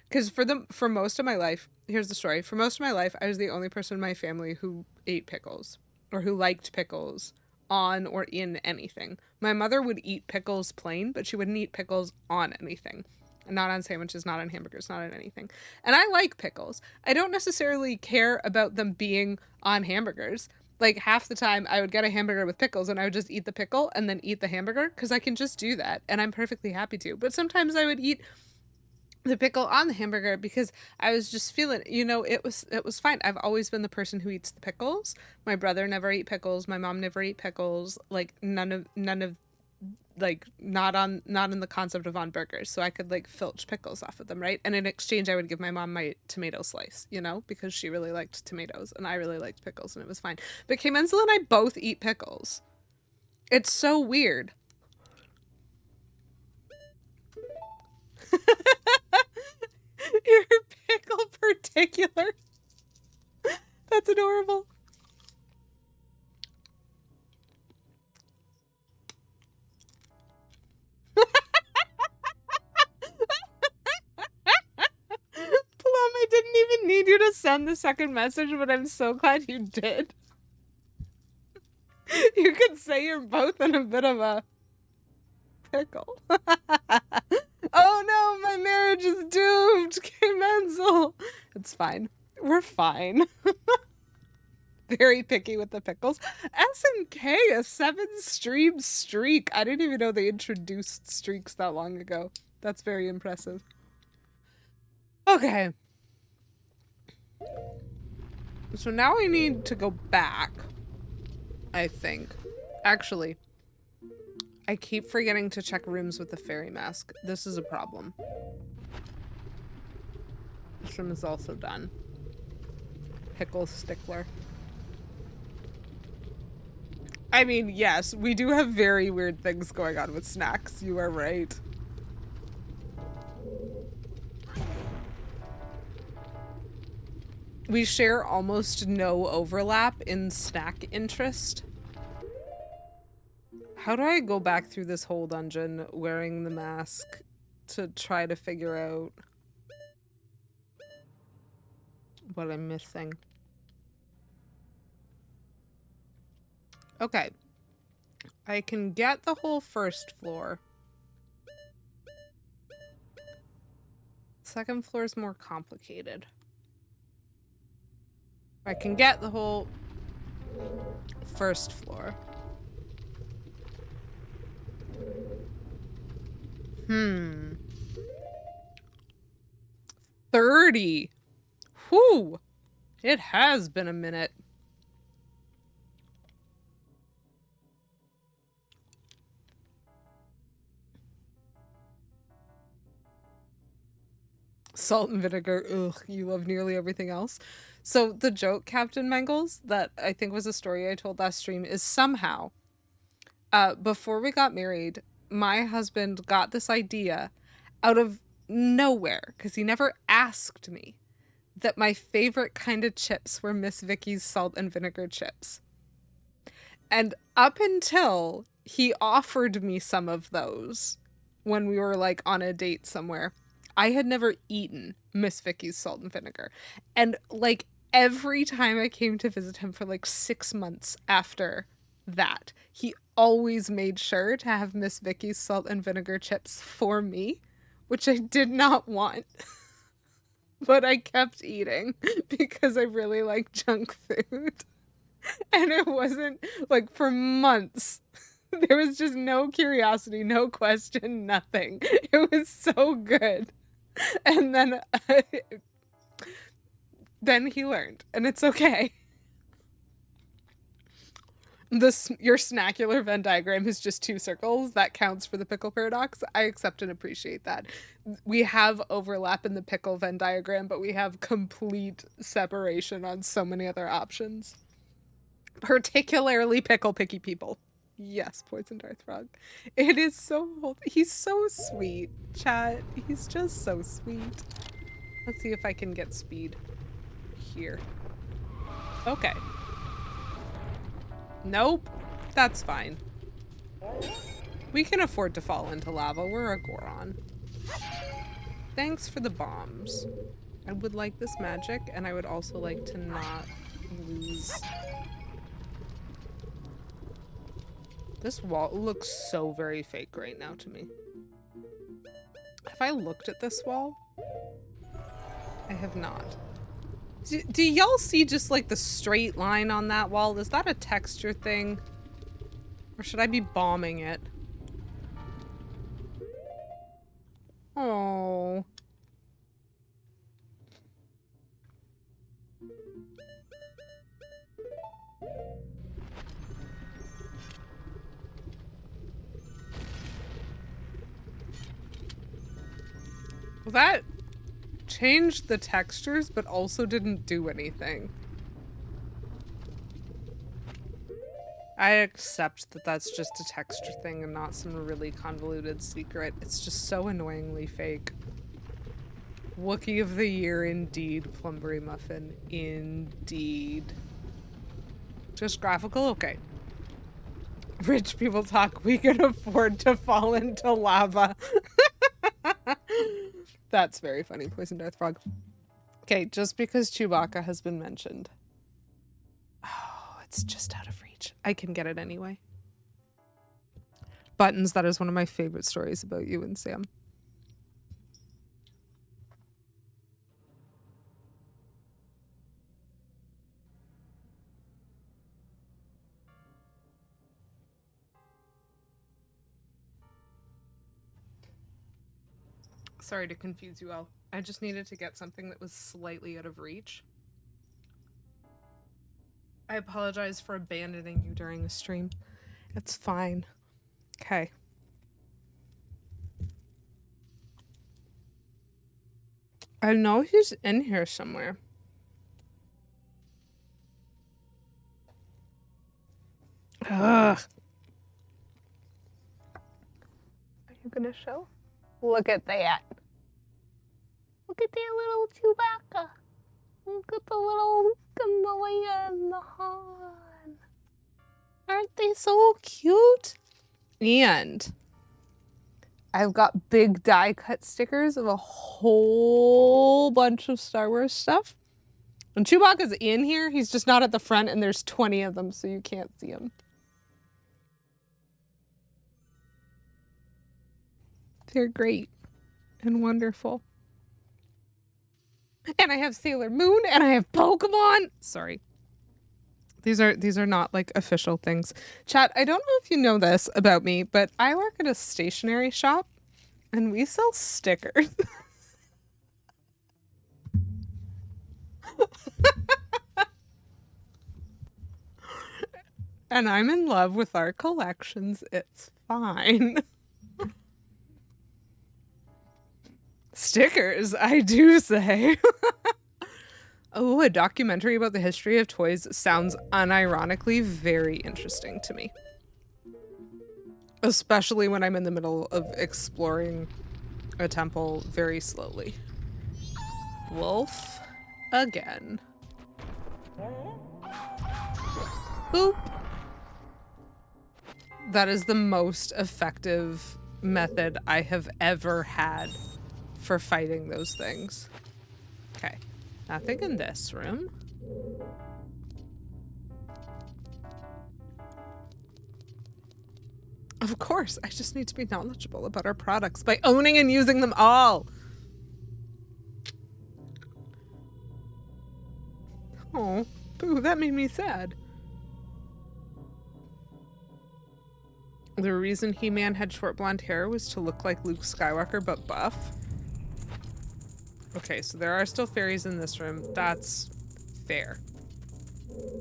A: Because for most of my life, here's the story. For most of my life, I was the only person in my family who ate pickles or who liked pickles on or in anything. My mother would eat pickles plain, but she wouldn't eat pickles on anything. Not on sandwiches, not on hamburgers, not on anything. And I like pickles. I don't necessarily care about them being on hamburgers. Like half the time I would get a hamburger with pickles and I would just eat the pickle and then eat the hamburger because I can just do that and I'm perfectly happy to. But sometimes I would eat the pickle on the hamburger because I was just feeling, it was fine. I've always been the person who eats the pickles. My brother never ate pickles. My mom never ate pickles. Like none of like not in the concept of on burgers. So I could like filch pickles off of them, right? And in exchange I would give my mom my tomato slice, because she really liked tomatoes and I really liked pickles and it was fine. But Kay Menzel and I both eat pickles. It's so weird. You're pickle particular. That's adorable. Plum, I didn't even need you to send the second message, but I'm so glad you did. You could say you're both in a bit of a pickle. Oh no, my marriage is doomed, Kay Menzel. It's fine. We're fine. Very picky with the pickles. SNK, a 7-stream streak. I didn't even know they introduced streaks that long ago. That's very impressive. Okay. So now I need to go back, I think. Actually, I keep forgetting to check rooms with the fairy mask. This is a problem. This room is also done. Pickle stickler. I mean, yes, we do have very weird things going on with snacks. You are right. We share almost no overlap in snack interest. How do I go back through this whole dungeon wearing the mask to try to figure out what I'm missing? Okay. I can get the whole first floor. Second floor is more complicated. I can get the whole first floor. 30. Whew. It has been a minute. Salt and vinegar. Ugh, you love nearly everything else. So the joke, Captain Mangles, that I think was a story I told last stream is somehow, before we got married, my husband got this idea out of nowhere because he never asked me that my favorite kind of chips were Miss Vicky's salt and vinegar chips. And up until he offered me some of those when we were like on a date somewhere, I had never eaten Miss Vicky's salt and vinegar. And like every time I came to visit him for like 6 months after that, he always made sure to have Miss Vicky's salt and vinegar chips for me, which I did not want. But I kept eating because I really like junk food. And it wasn't like for months. There was just no curiosity, no question, nothing. It was so good. And then he learned, and it's okay. Your snacular Venn diagram is just 2 circles. That counts for the pickle paradox. I accept and appreciate that. We have overlap in the pickle Venn diagram, but we have complete separation on so many other options. Particularly pickle picky people. Yes, Poison Darth Frog. It is so... He's so sweet, chat. He's just so sweet. Let's see if I can get speed here. Okay. Nope. That's fine. We can afford to fall into lava. We're a Goron. Thanks for the bombs. I would like this magic, and I would also like to not lose. This wall looks so very fake right now to me. Have I looked at this wall? I have not. Do y'all see just like the straight line on that wall? Is that a texture thing? Or should I be bombing it? Oh. Well, that changed the textures, but also didn't do anything. I accept that that's just a texture thing and not some really convoluted secret. It's just so annoyingly fake. Wookiee of the Year, indeed. Plumberry Muffin, indeed. Just graphical? Okay. Rich people talk. We can afford to fall into lava. That's very funny, Poison Death Frog. Okay, just because Chewbacca has been mentioned. Oh, it's just out of reach. I can get it anyway. Buttons, that is one of my favorite stories about you and Sam. Sorry to confuse you all. I just needed to get something that was slightly out of reach. I apologize for abandoning you during the stream. It's fine. Okay. I know he's in here somewhere. Ugh. Are you gonna show? Look at that. Look at that little Chewbacca. Look at the little Gamaliel and the Han. Aren't they so cute? And I've got big die cut stickers of a whole bunch of Star Wars stuff. When Chewbacca's in here, he's just not at the front, and there's 20 of them, so you can't see him. They're great and wonderful. And I have Sailor Moon, and I have Pokemon. Sorry. These are not like official things. Chat, I don't know if you know this about me, but I work at a stationery shop and we sell stickers. And I'm in love with our collections. It's fine. Stickers, I do say. Oh, a documentary about the history of toys sounds unironically very interesting to me. Especially when I'm in the middle of exploring a temple very slowly. Wolf again. Boop. That is the most effective method I have ever had for fighting those things. Okay, nothing in this room. Of course, I just need to be knowledgeable about our products by owning and using them all. Oh, boo, that made me sad. The reason He-Man had short blonde hair was to look like Luke Skywalker, but buff. Okay, so there are still fairies in this room. That's fair.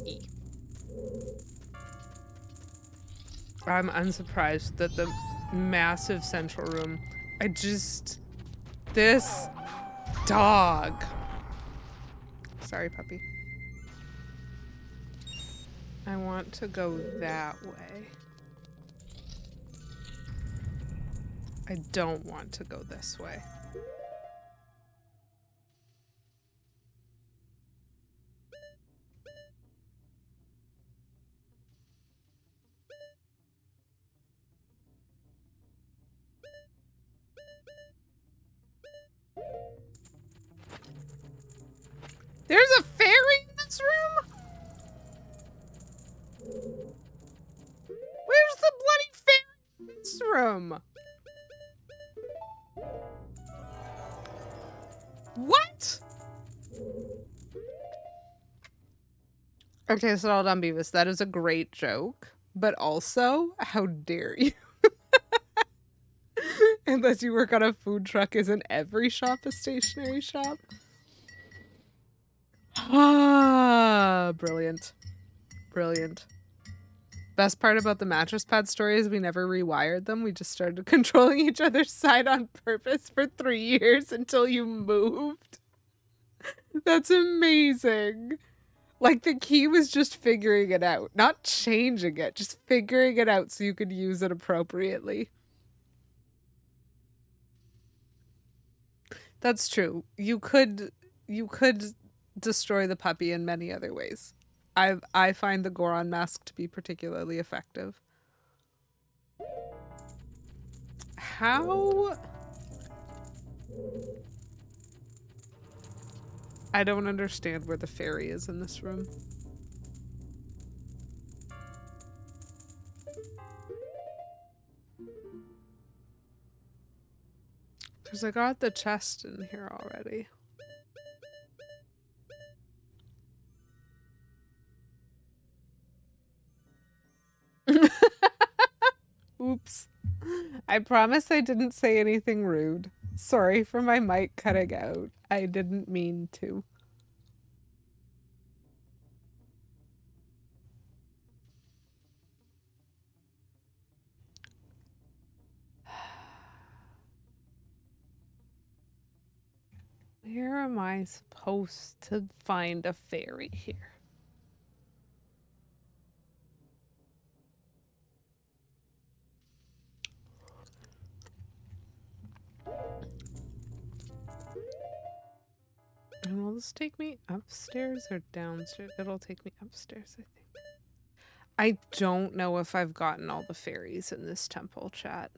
A: E. I'm unsurprised that the massive central room, this dog. Sorry, puppy. I want to go that way. I don't want to go this way. There's a fairy in this room? Where's the bloody fairy in this room? What? Okay, so hold on, Beavis. That is a great joke. But also, how dare you? Unless you work on a food truck, isn't every shop a stationery shop? Ah, brilliant. Brilliant. Best part about the mattress pad story is we never rewired them. We just started controlling each other's side on purpose for 3 years until you moved. That's amazing. Like, the key was just figuring it out, not changing it, just figuring it out so you could use it appropriately. That's true. You could destroy the puppy in many other ways. I find the Goron mask to be particularly effective. How? I don't understand where the fairy is in this room. Because I got the chest in here already. Oops. I promise I didn't say anything rude. Sorry for my mic cutting out. I didn't mean to. Where am I supposed to find a fairy here? And will this take me upstairs or downstairs? It'll take me upstairs, I think. I don't know if I've gotten all the fairies in this temple, chat.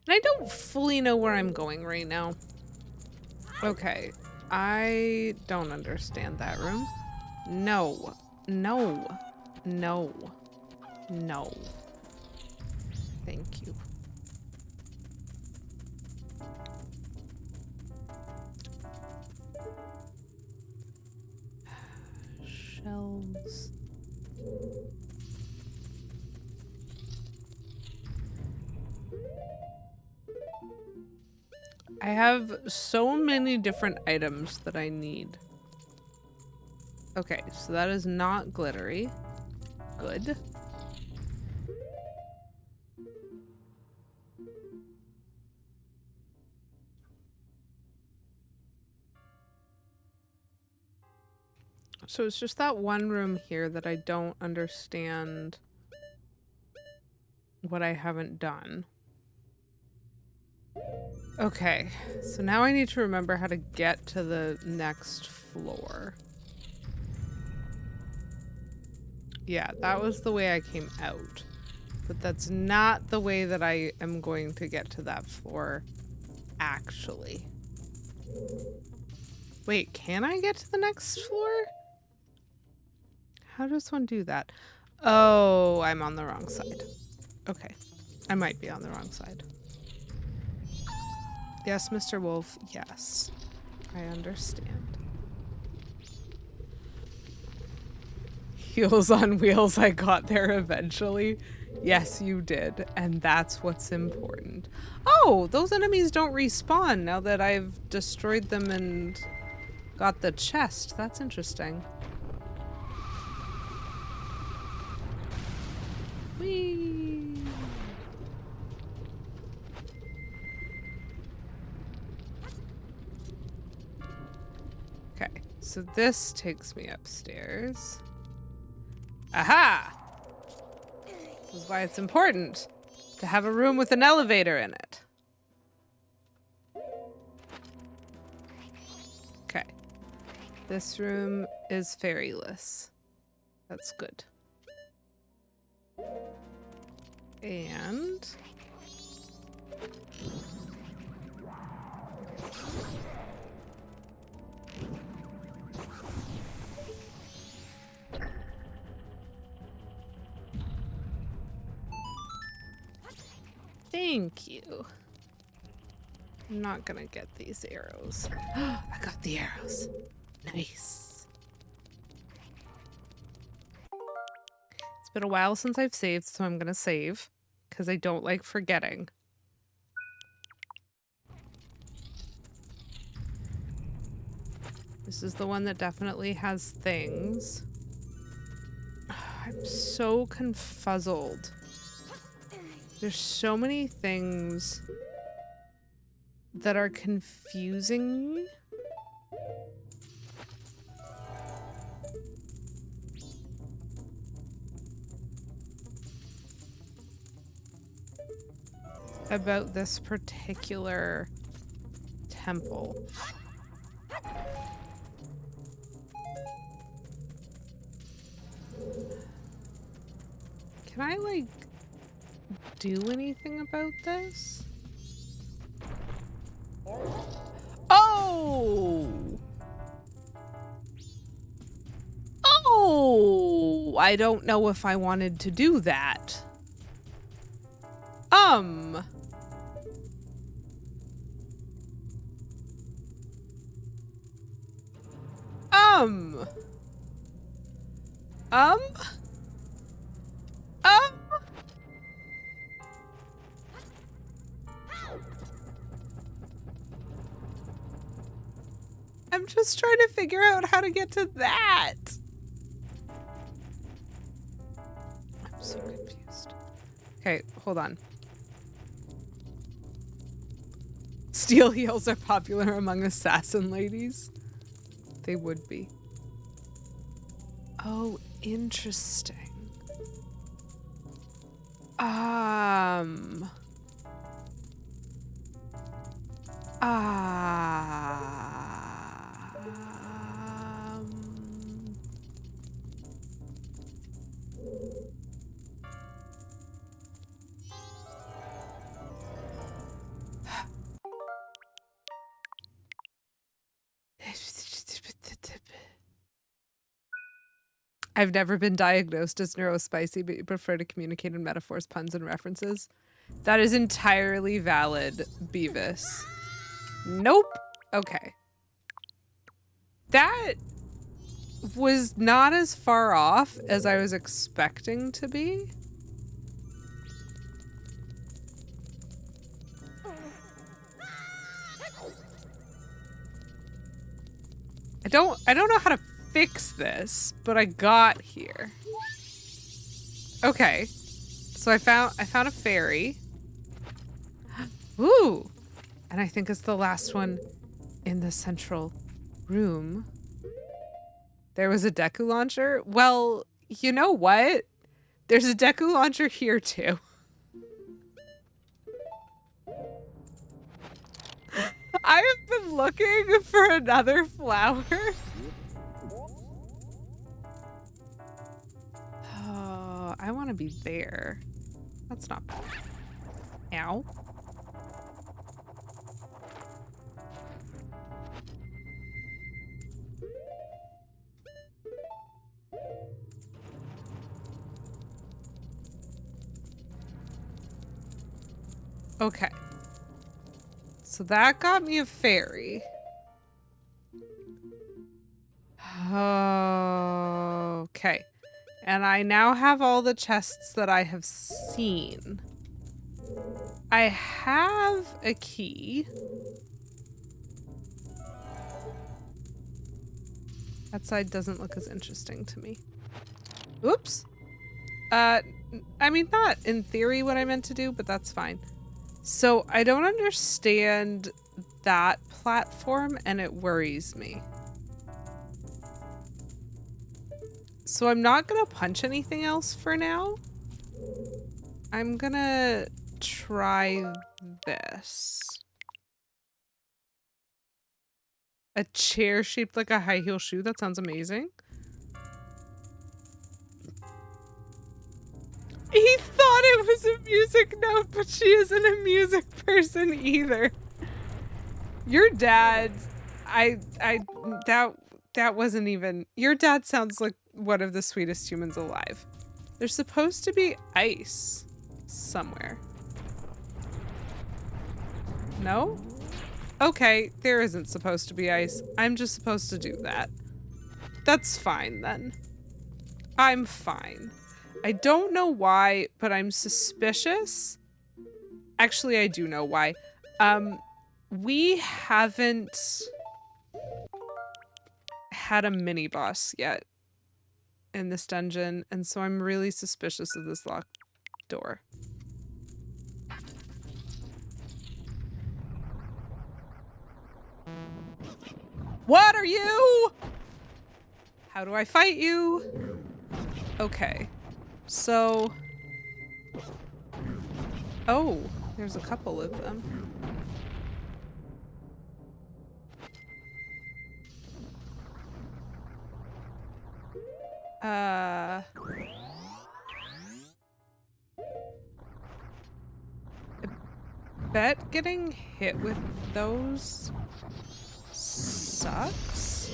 A: And I don't fully know where I'm going right now. Okay. I don't understand that room. No. No. No. No. Thank you. Shells. I have so many different items that I need. Okay, so that is not glittery. Good. So it's just that one room here that I don't understand what I haven't done. Okay, so now I need to remember how to get to the next floor. Yeah, that was the way I came out. But that's not the way that I am going to get to that floor, actually. Wait, can I get to the next floor? How does one do that? Oh, I'm on the wrong side. Okay, I might be on the wrong side. Yes, Mr. Wolf, yes. I understand. Heels on wheels, I got there eventually. Yes, you did, and that's what's important. Oh, those enemies don't respawn now that I've destroyed them and got the chest. That's interesting. Whee! Okay, so this takes me upstairs. Aha! This is why it's important to have a room with an elevator in it. Okay. This room is fairyless. That's good. And Thank you. I'm not gonna get these arrows. I got the arrows. Nice. It's been a while since I've saved, so I'm gonna save because I don't like forgetting. This is the one that definitely has things. I'm so confuzzled. There's so many things that are confusing me. About this particular temple. Can I, like, do anything about this? Oh! Oh! I don't know if I wanted to do that. Um. Um. Um. I'm just trying to figure out how to get to that. I'm so confused. Okay, hold on. Steel heels are popular among assassin ladies. They would be. Oh, interesting. Um. I've never been diagnosed as neurospicy, but you prefer to communicate in metaphors, puns, and references. That is entirely valid, Beavis. Nope. Okay. That was not as far off as I was expecting to be. I don't know how to fix this, but I got here. Okay. So I found a fairy. Ooh. And I think it's the last one in the central room. There was a Deku launcher. Well, you know what? There's a Deku launcher here too. I have been looking for another flower. Oh, I want to be there. That's not bad. Ow. Okay. So that got me a fairy. Okay. And I now have all the chests that I have seen. I have a key. That side doesn't look as interesting to me. Oops. I mean, not in theory what I meant to do, but that's fine. So I don't understand that platform and it worries me. So I'm not gonna punch anything else for now. I'm gonna try this. A chair shaped like a high heel shoe. That sounds amazing. He thought thought it was a music note, but she isn't a music person either. Your dad, that wasn't even, your dad sounds like one of the sweetest humans alive. There's supposed to be ice somewhere. No? Okay, there isn't supposed to be ice. I'm just supposed to do that. That's fine then. I'm fine. I don't know why, but I'm suspicious. Actually, I do know why. We haven't had a mini boss yet in this dungeon, and so I'm really suspicious of this locked door. What are you? How do I fight you? Okay. So... Oh, there's a couple of them. I bet getting hit with those sucks.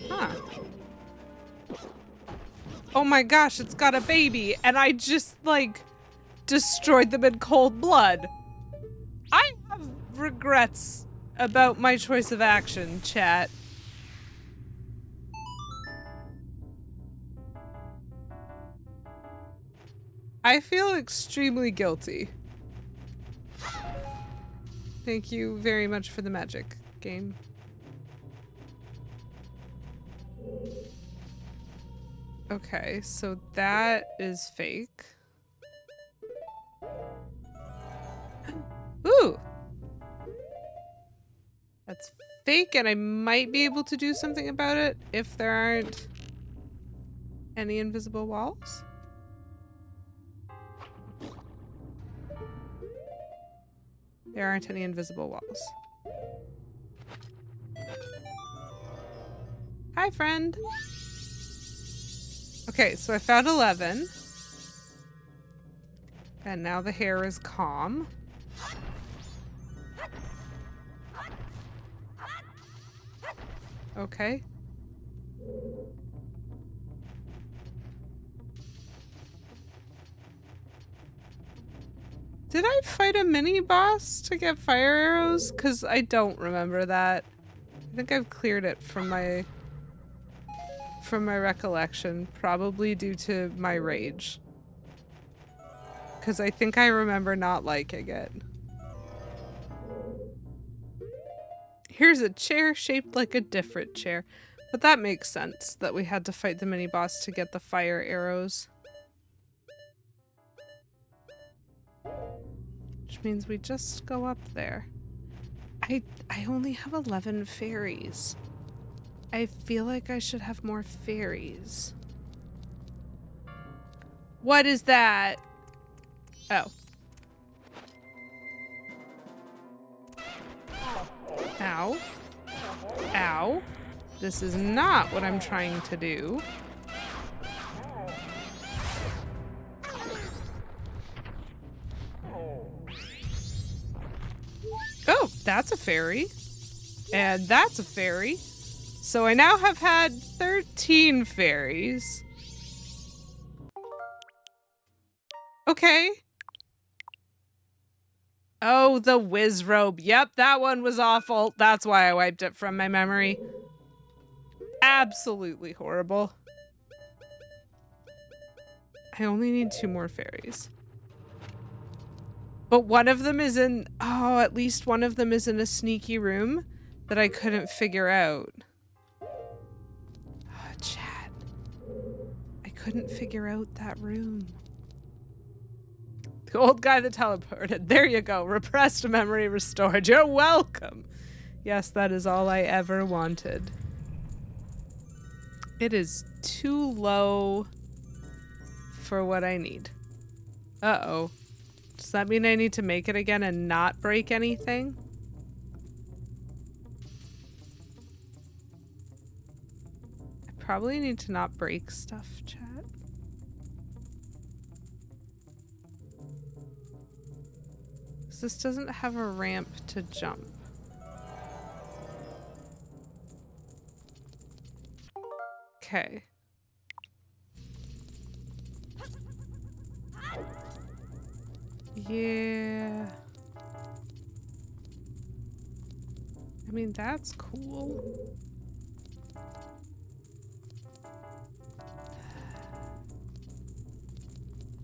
A: Huh. Oh my gosh, it's got a baby, and I just, like, destroyed them in cold blood. I have regrets about my choice of action, chat. I feel extremely guilty. Thank you very much for the magic game. Okay, so that is fake. Ooh! That's fake, and I might be able to do something about it if there aren't any invisible walls. There aren't any invisible walls. Hi, friend! Okay, so I found 11. And now the hair is calm. Okay. Did I fight a mini boss to get fire arrows? Because I don't remember that. I think I've cleared it from my recollection, probably due to my rage. Because I think I remember not liking it. Here's a chair shaped like a different chair. But that makes sense, that we had to fight the mini boss to get the fire arrows. Which means we just go up there. I only have 11 fairies. I feel like I should have more fairies. What is that? Oh. Ow. Ow. This is not what I'm trying to do. Oh, that's a fairy. And that's a fairy. So I now have had 13 fairies. Okay. Oh, the whiz robe. Yep, that one was awful. That's why I wiped it from my memory. Absolutely horrible. I only need 2 more fairies. But one of them is in... Oh, at least one of them is in a sneaky room that I couldn't figure out. Oh, Chad. I couldn't figure out that room. The old guy that teleported. There you go. Repressed memory restored. You're welcome. Yes, that is all I ever wanted. It is too low for what I need. Uh-oh. Does that mean I need to make it again and not break anything? Probably need to not break stuff, chat. This doesn't have a ramp to jump. Okay. Yeah. I mean, that's cool.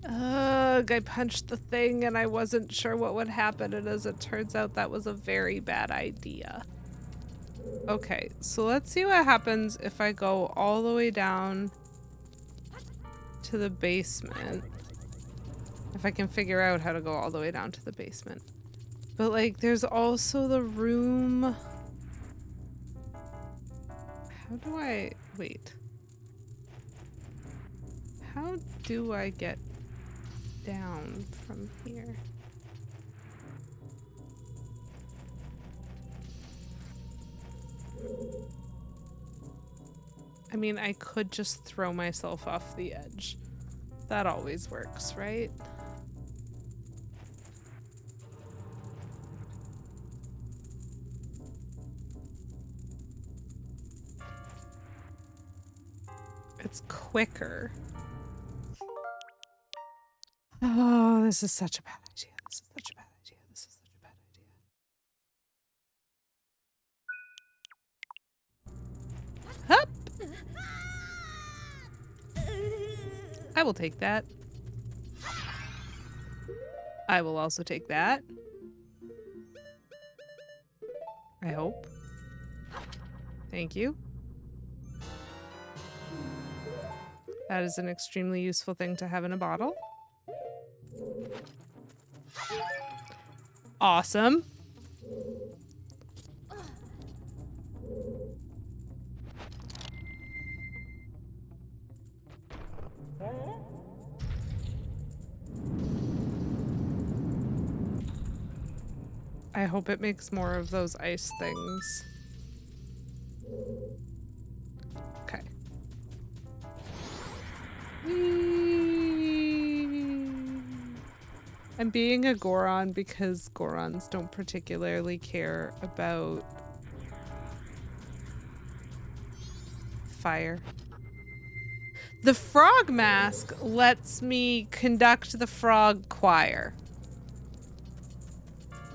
A: Ugh, I punched the thing and I wasn't sure what would happen, and as it turns out, that was a very bad idea. Okay, so let's see what happens if I go all the way down to the basement. If I can figure out how to go all the way down to the basement. But like, there's also the room. How do I... Wait. How do I get down from here? I mean, I could just throw myself off the edge. That always works, right? It's quicker. Oh, this is such a bad idea. This is such a bad idea. This is such a bad idea. Hup! I will take that. I will also take that. I hope. Thank you. That is an extremely useful thing to have in a bottle. Awesome. I hope it makes more of those ice things. Okay. I'm being a Goron because Gorons don't particularly care about fire. The frog mask lets me conduct the frog choir.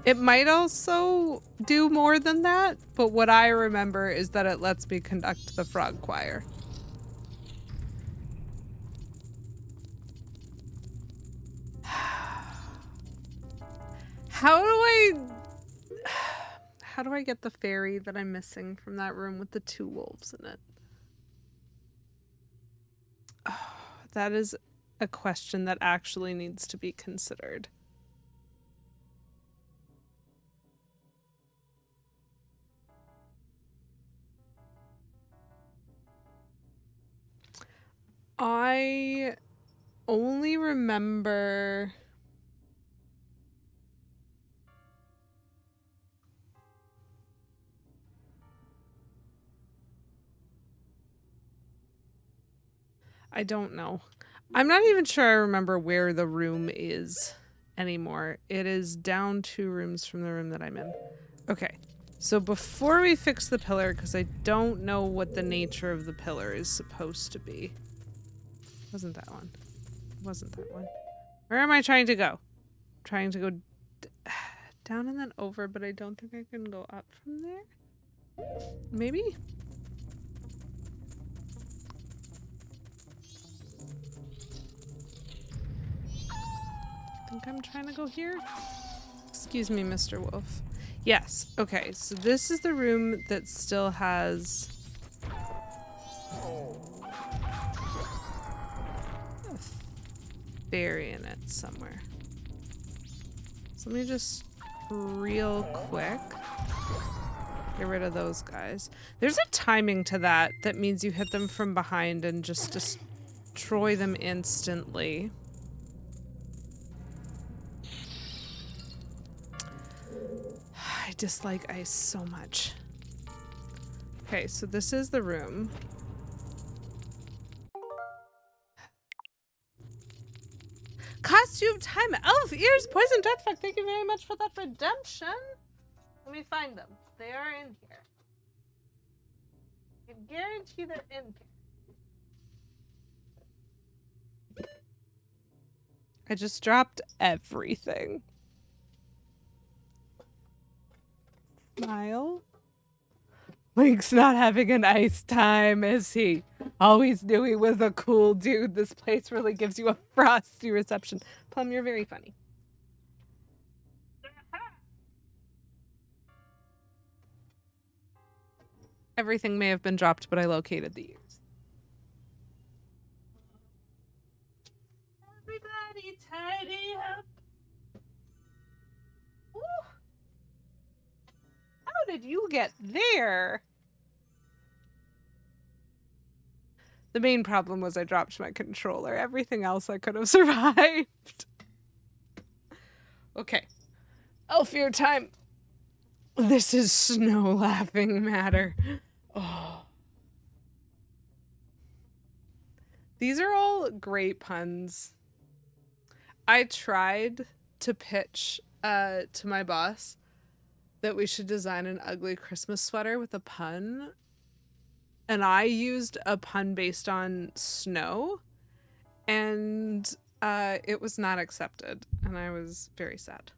A: It might also do more than that, but what I remember is that it lets me conduct the frog choir. How do I get the fairy that I'm missing from that room with the 2 wolves in it? Oh, that is a question that actually needs to be considered. I only remember... I don't know. I'm not even sure I remember where the room is anymore. It is down 2 rooms from the room that I'm in. Okay, so before we fix the pillar, because I don't know what the nature of the pillar is supposed to be. Wasn't that one? Wasn't that one? Where am I trying to go? Trying to go down and then over, but I don't think I can go up from there? Maybe? I think I'm trying to go here. Excuse me, Mr. Wolf. Yes, okay, so this is the room that still has a fairy in it somewhere. So let me just real quick get rid of those guys. There's a timing to that that means you hit them from behind and just destroy them instantly. I dislike ice so much. Okay, so this is the room. Costume time, elf ears, poison death fuck. Thank you very much for that redemption. Let me find them. They are in here. I can guarantee they're in here. I just dropped everything. Smile. Link's not having a nice time, is he? Always knew he was a cool dude. This place really gives you a frosty reception. Plum, you're very funny. Everything may have been dropped, but I located the ears. Everybody tidy up. Ooh. How did you get there? The main problem was I dropped my controller. Everything else I could have survived. Okay. Elfear time. This is snow laughing matter. Oh. These are all great puns. I tried to pitch to my boss that we should design an ugly Christmas sweater with a pun. And I used a pun based on snow. And it was not accepted. And I was very sad.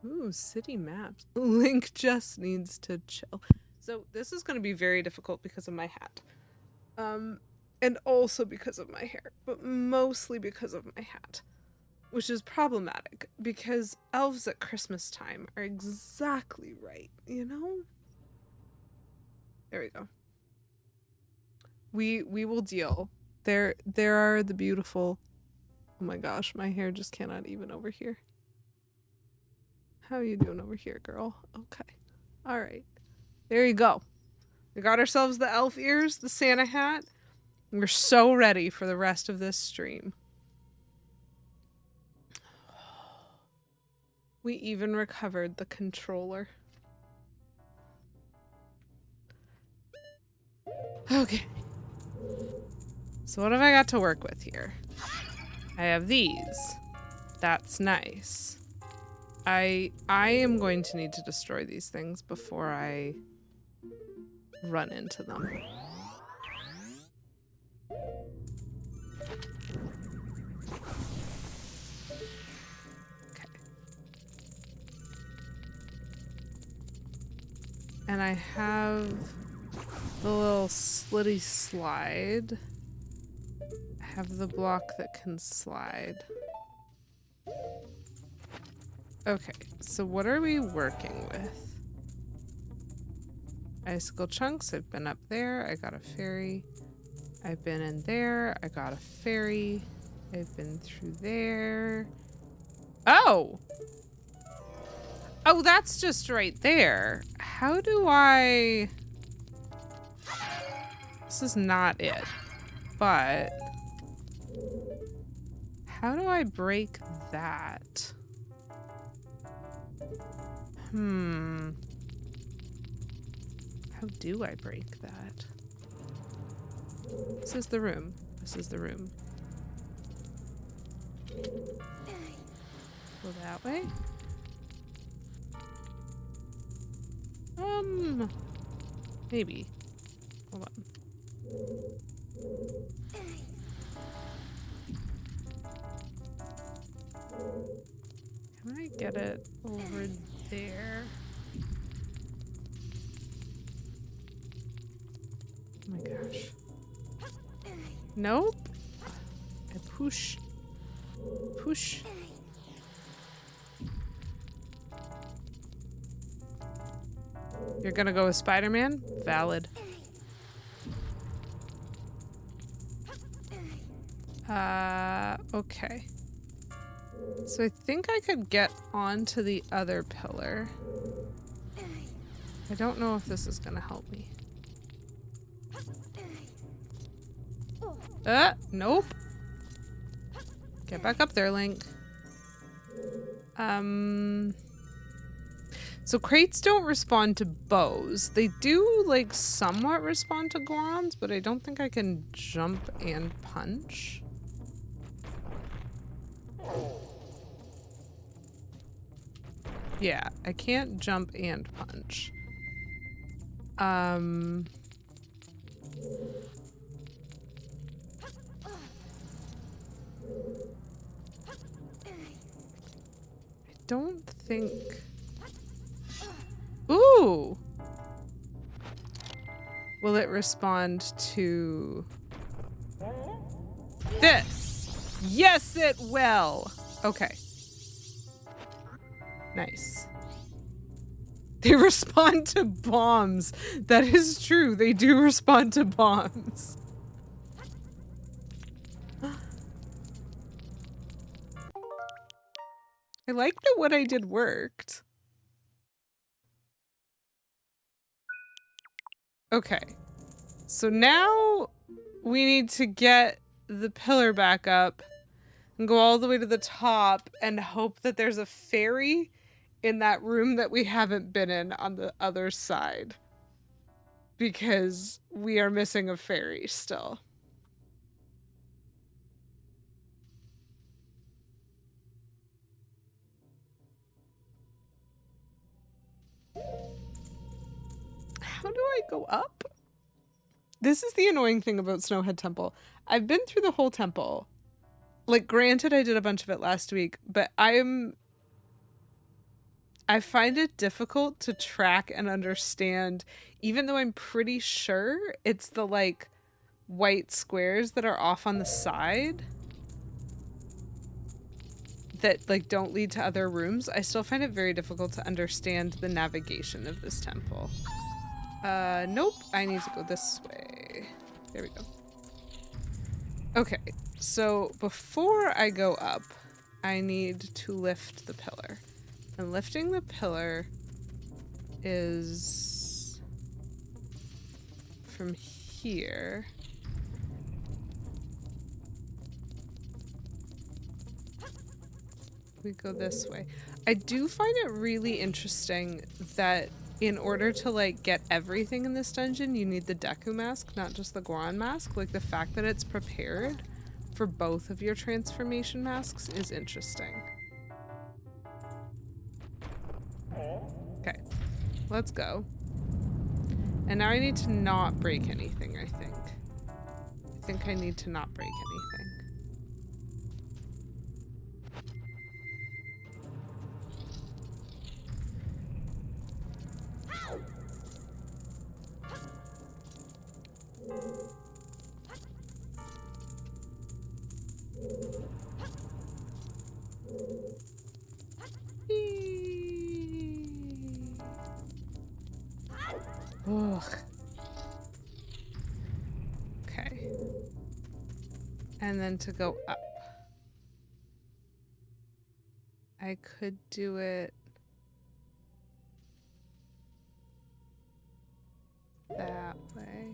A: Ooh, city maps. Link just needs to chill. So this is going to be very difficult because of my hat. And also because of my hair, but mostly because of my hat, which is problematic because elves at Christmas time are exactly right, you know? There we go. We will deal. There are the beautiful. Oh my gosh, my hair just cannot even over here. How are you doing over here, girl? Okay. All right. There you go. We got ourselves the elf ears, the Santa hat. We're so ready for the rest of this stream. We even recovered the controller. Okay. So what have I got to work with here? I have these. That's nice. I am going to need to destroy these things before I run into them. Okay. And I have the little slitty slide. I have the block that can slide. Okay, so what are we working with? Icicle chunks, I've been up there, I got a fairy. I've been in there, I got a fairy. I've been through there. Oh! Oh, that's just right there. How do I... This is not it, but... How do I break that? How do I break that? This is the room. This is the room. Go that way. Maybe. Hold on. Can I get it over there? Oh my gosh. Nope. I push. Push. You're gonna go with Spider-Man? Valid. Okay. So I think I could get onto the other pillar. I don't know if this is gonna help me. Nope. Get back up there, Link. So crates don't respond to bows. They do, like, somewhat respond to Gorons, but I don't think I can jump and punch. Yeah, I can't jump and punch. I don't think... Ooh! Will it respond to this? Yes, it will! Okay. Nice. They respond to bombs. That is true. They do respond to bombs. I like that what I did worked. Okay. So now we need to get the pillar back up and go all the way to the top and hope that there's a fairy in that room that we haven't been in on the other side. Because we are missing a fairy still. How do I go up? This is the annoying thing about Snowhead Temple. I've been through the whole temple. Like, granted, I did a bunch of it last week, but I find it difficult to track and understand, even though I'm pretty sure it's the, like, white squares that are off on the side that, like, don't lead to other rooms. I still find it very difficult to understand the navigation of this temple. Nope. I need to go this way. There we go. Okay, so before I go up, I need to lift the pillar. And lifting the pillar is from here. We go this way. I do find it really interesting that in order to, like, get everything in this dungeon, you need the Deku mask, not just the Goron mask. Like, the fact that it's prepared for both of your transformation masks is interesting. Okay, let's go. And now I need to not break anything, I think. I think I need to not break anything. Ugh. Okay. And then to go up. I could do it that way.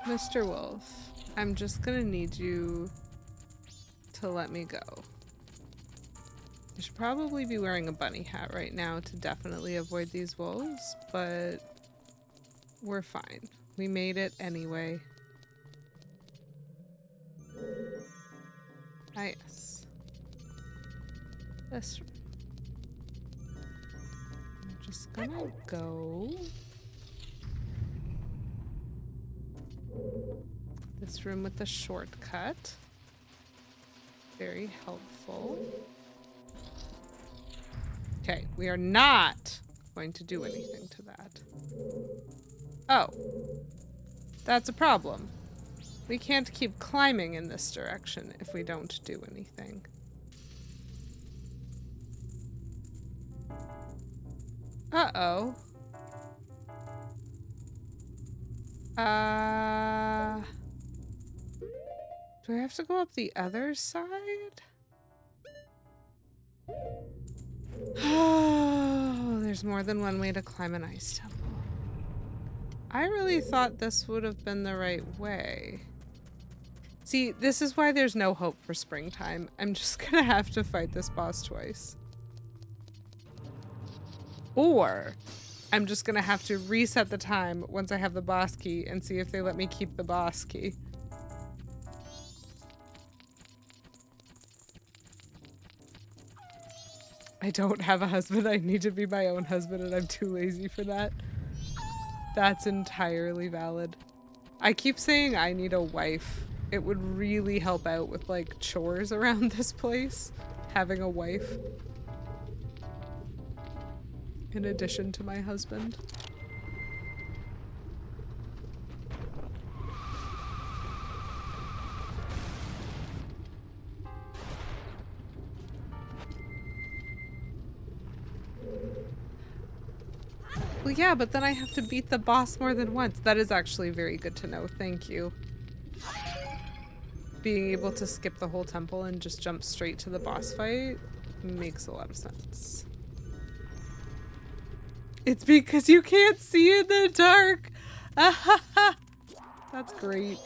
A: Mr. Wolf, I'm just gonna need you to let me go. I should probably be wearing a bunny hat right now to definitely avoid these wolves, but we're fine. We made it anyway. Ah, yes. This room. I'm just gonna go. This room with the shortcut. Very helpful. Okay, we are not going to do anything to that. Oh. That's a problem. We can't keep climbing in this direction if we don't do anything. Uh-oh. Do I have to go up the other side? Oh, there's more than one way to climb an ice temple. I really thought this would have been the right way. See, this is why there's no hope for springtime. I'm just gonna have to fight this boss twice. Or I'm just gonna have to reset the time once I have the boss key and see if they let me keep the boss key. I don't have a husband. I need to be my own husband and I'm too lazy for that. That's entirely valid. I keep saying I need a wife. It would really help out with like chores around this place, having a wife. In addition to my husband. Well, yeah, but then I have to beat the boss more than once. That is actually very good to know. Thank you. Being able to skip the whole temple and just jump straight to the boss fight makes a lot of sense. It's because you can't see in the dark. That's great.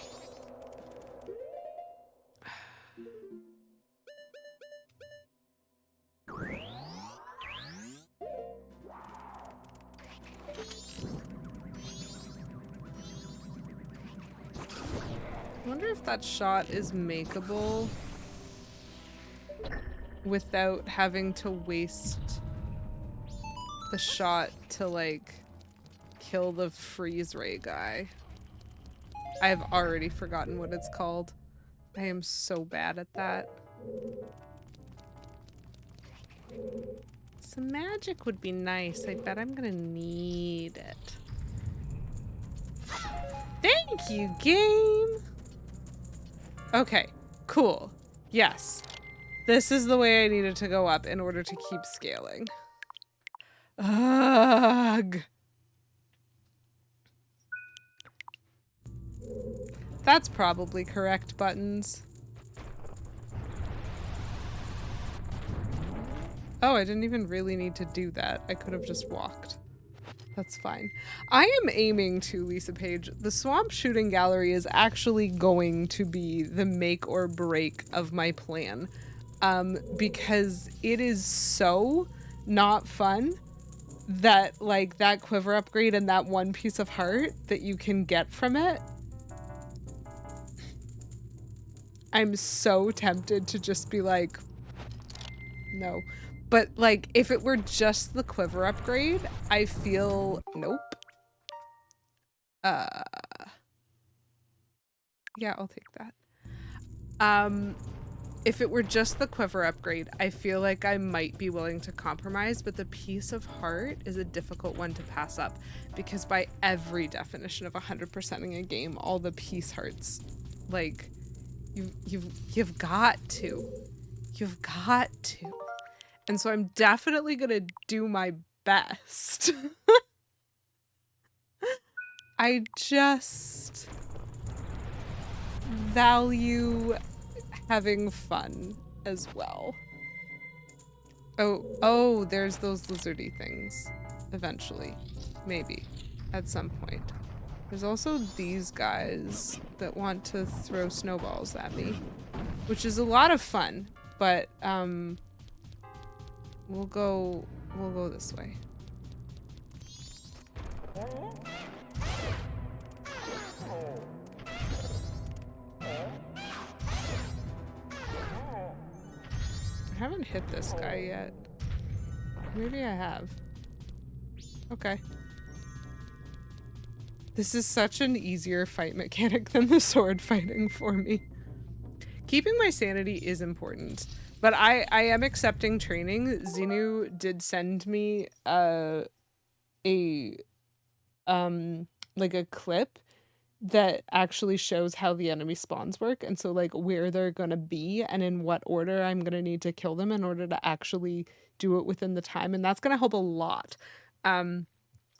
A: I wonder if that shot is makeable without having to waste the shot to like kill the freeze ray guy. I've already forgotten what it's called. I am so bad at that. Some magic would be nice. I bet I'm gonna need it. Thank you, game! Okay, cool. Yes. This is the way I needed to go up in order to keep scaling. Ugh. That's probably correct, buttons. Oh, I didn't even really need to do that. I could have just walked. That's fine. I am aiming to, Lisa Page. The swamp shooting gallery is actually going to be the make or break of my plan. Because it is so not fun that like that quiver upgrade and that one piece of heart that you can get from it. I'm so tempted to just be like, no. But like, if it were just the quiver upgrade, I feel, nope. Yeah, I'll take that. If it were just the quiver upgrade, I feel like I might be willing to compromise, but the piece of heart is a difficult one to pass up because by every definition of 100%ing a game, all the piece hearts, like, you've got to. You've got to. And so I'm definitely gonna do my best. I just value having fun as well. Oh, there's those lizardy things. Eventually. Maybe. At some point. There's also these guys that want to throw snowballs at me. Which is a lot of fun. But, we'll go this way. I haven't hit this guy yet. Maybe I have. Okay. This is such an easier fight mechanic than the sword fighting for me. Keeping my sanity is important, but I am accepting training. Xenu did send me like a clip that actually shows how the enemy spawns work, and so like where they're gonna be and in what order I'm gonna need to kill them in order to actually do it within the time, and that's gonna help a lot.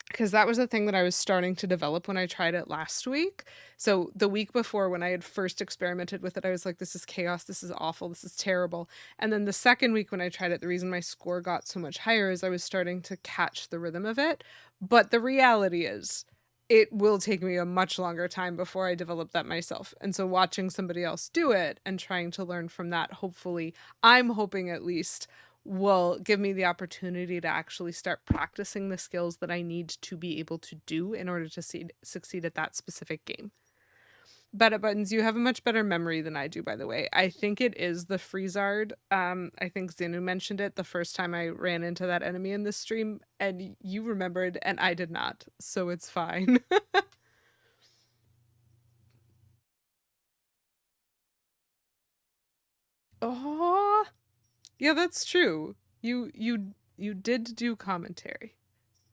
A: Because that was the thing that I was starting to develop when I tried it last week. So the week before when I had first experimented with it, I was like, this is chaos, this is awful, this is terrible. And then the second week when I tried it, the reason my score got so much higher is I was starting to catch the rhythm of it. But the reality is, it will take me a much longer time before I develop that myself. And so watching somebody else do it and trying to learn from that, hopefully, I'm hoping at least will give me the opportunity to actually start practicing the skills that I need to be able to do in order to succeed at that specific game. But at Buttons, you have a much better memory than I do, by the way. I think it is the Freezard. I think Xanu mentioned it the first time I ran into that enemy in this stream, and you remembered, and I did not, so it's fine. Oh, yeah, that's true. You did do commentary.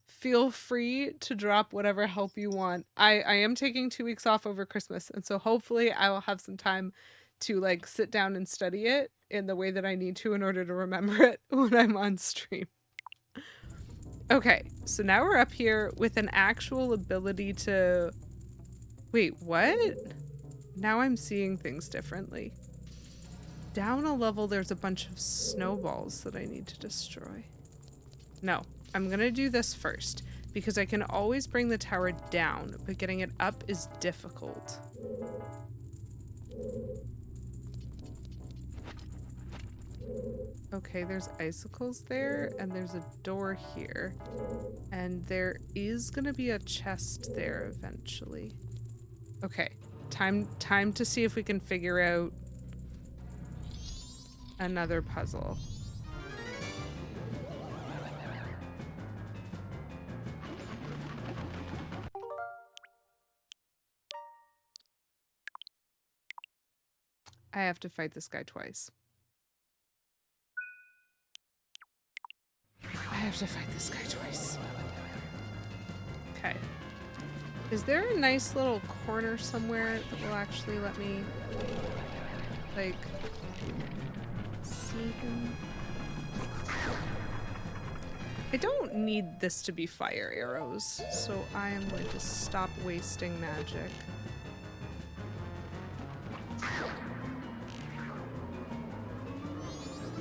A: Feel free to drop whatever help you want. I am taking 2 weeks off over Christmas, and so hopefully I will have some time to like sit down and study it in the way that I need to in order to remember it when I'm on stream. Okay, so now we're up here with an actual ability to... Wait, what? Now I'm seeing things differently. Down a level, there's a bunch of snowballs that I need to destroy. No, I'm gonna do this first, because I can always bring the tower down, but getting it up is difficult. Okay, there's icicles there, and there's a door here. And there is gonna be a chest there eventually. Okay, time to see if we can figure out another puzzle. I have to fight this guy twice. I have to fight this guy twice. Okay. Is there a nice little corner somewhere that will actually let me, like, see him? I don't need this to be fire arrows, so I am going to stop wasting magic.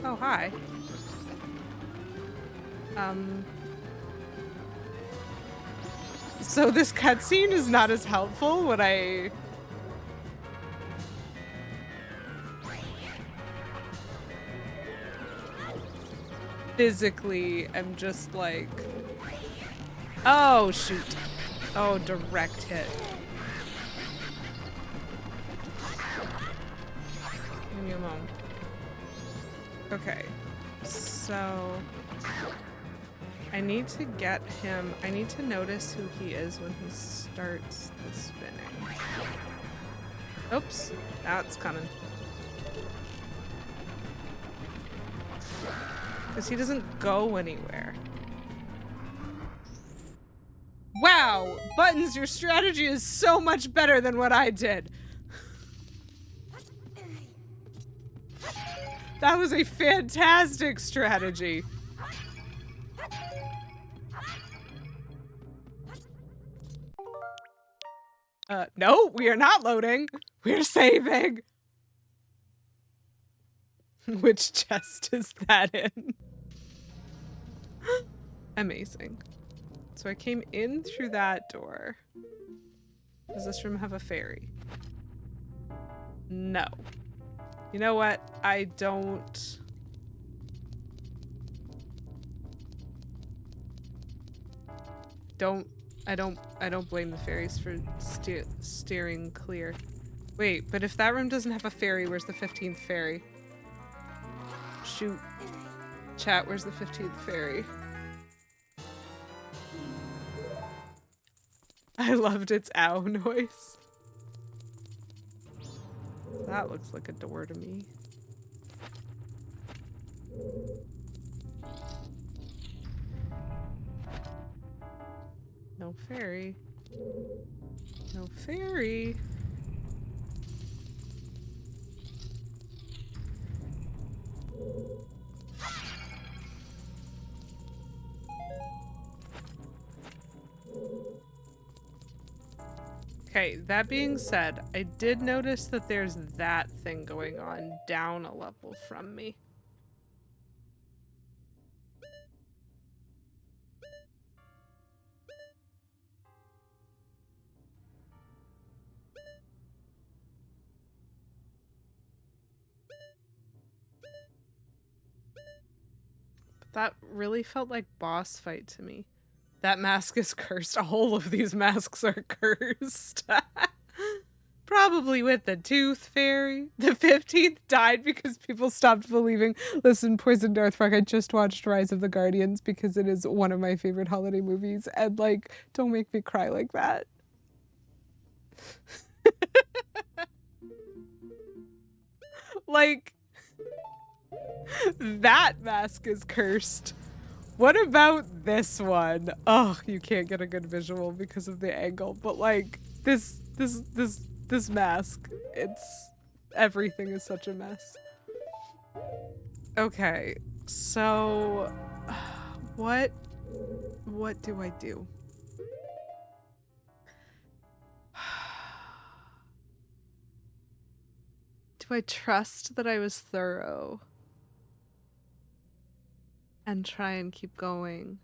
A: Oh, hi. So this cutscene is not as helpful when I... physically am just like... Oh, shoot. Oh, direct hit. Give me a moment. Okay. So... I need to get him... I need to notice who he is when he starts the spinning. Oops. Now it's coming. Because he doesn't go anywhere. Wow! Buttons, your strategy is so much better than what I did. That was a fantastic strategy. No, we are not loading. We're saving. Which chest is that in? Amazing. So I came in through that door. Does this room have a fairy? No. You know what? I don't blame the fairies for steering clear. Wait, but if that room doesn't have a fairy, where's the 15th fairy? Shoot. Chat, where's the 15th fairy? I loved its ow noise. That looks like a door to me. No fairy. No fairy. Okay, that being said, I did notice that there's that thing going on down a level from me. That really felt like boss fight to me. That mask is cursed. All of these masks are cursed. Probably with the Tooth Fairy. The 15th died because people stopped believing. Listen, Poison Darthrock, I just watched Rise of the Guardians because it is one of my favorite holiday movies. And, like, don't make me cry like that. Like, that mask is cursed. What about this one? Oh, you can't get a good visual because of the angle, but like this mask, it's everything is such a mess. Okay. So what do I do? Do I trust that I was thorough and try and keep going?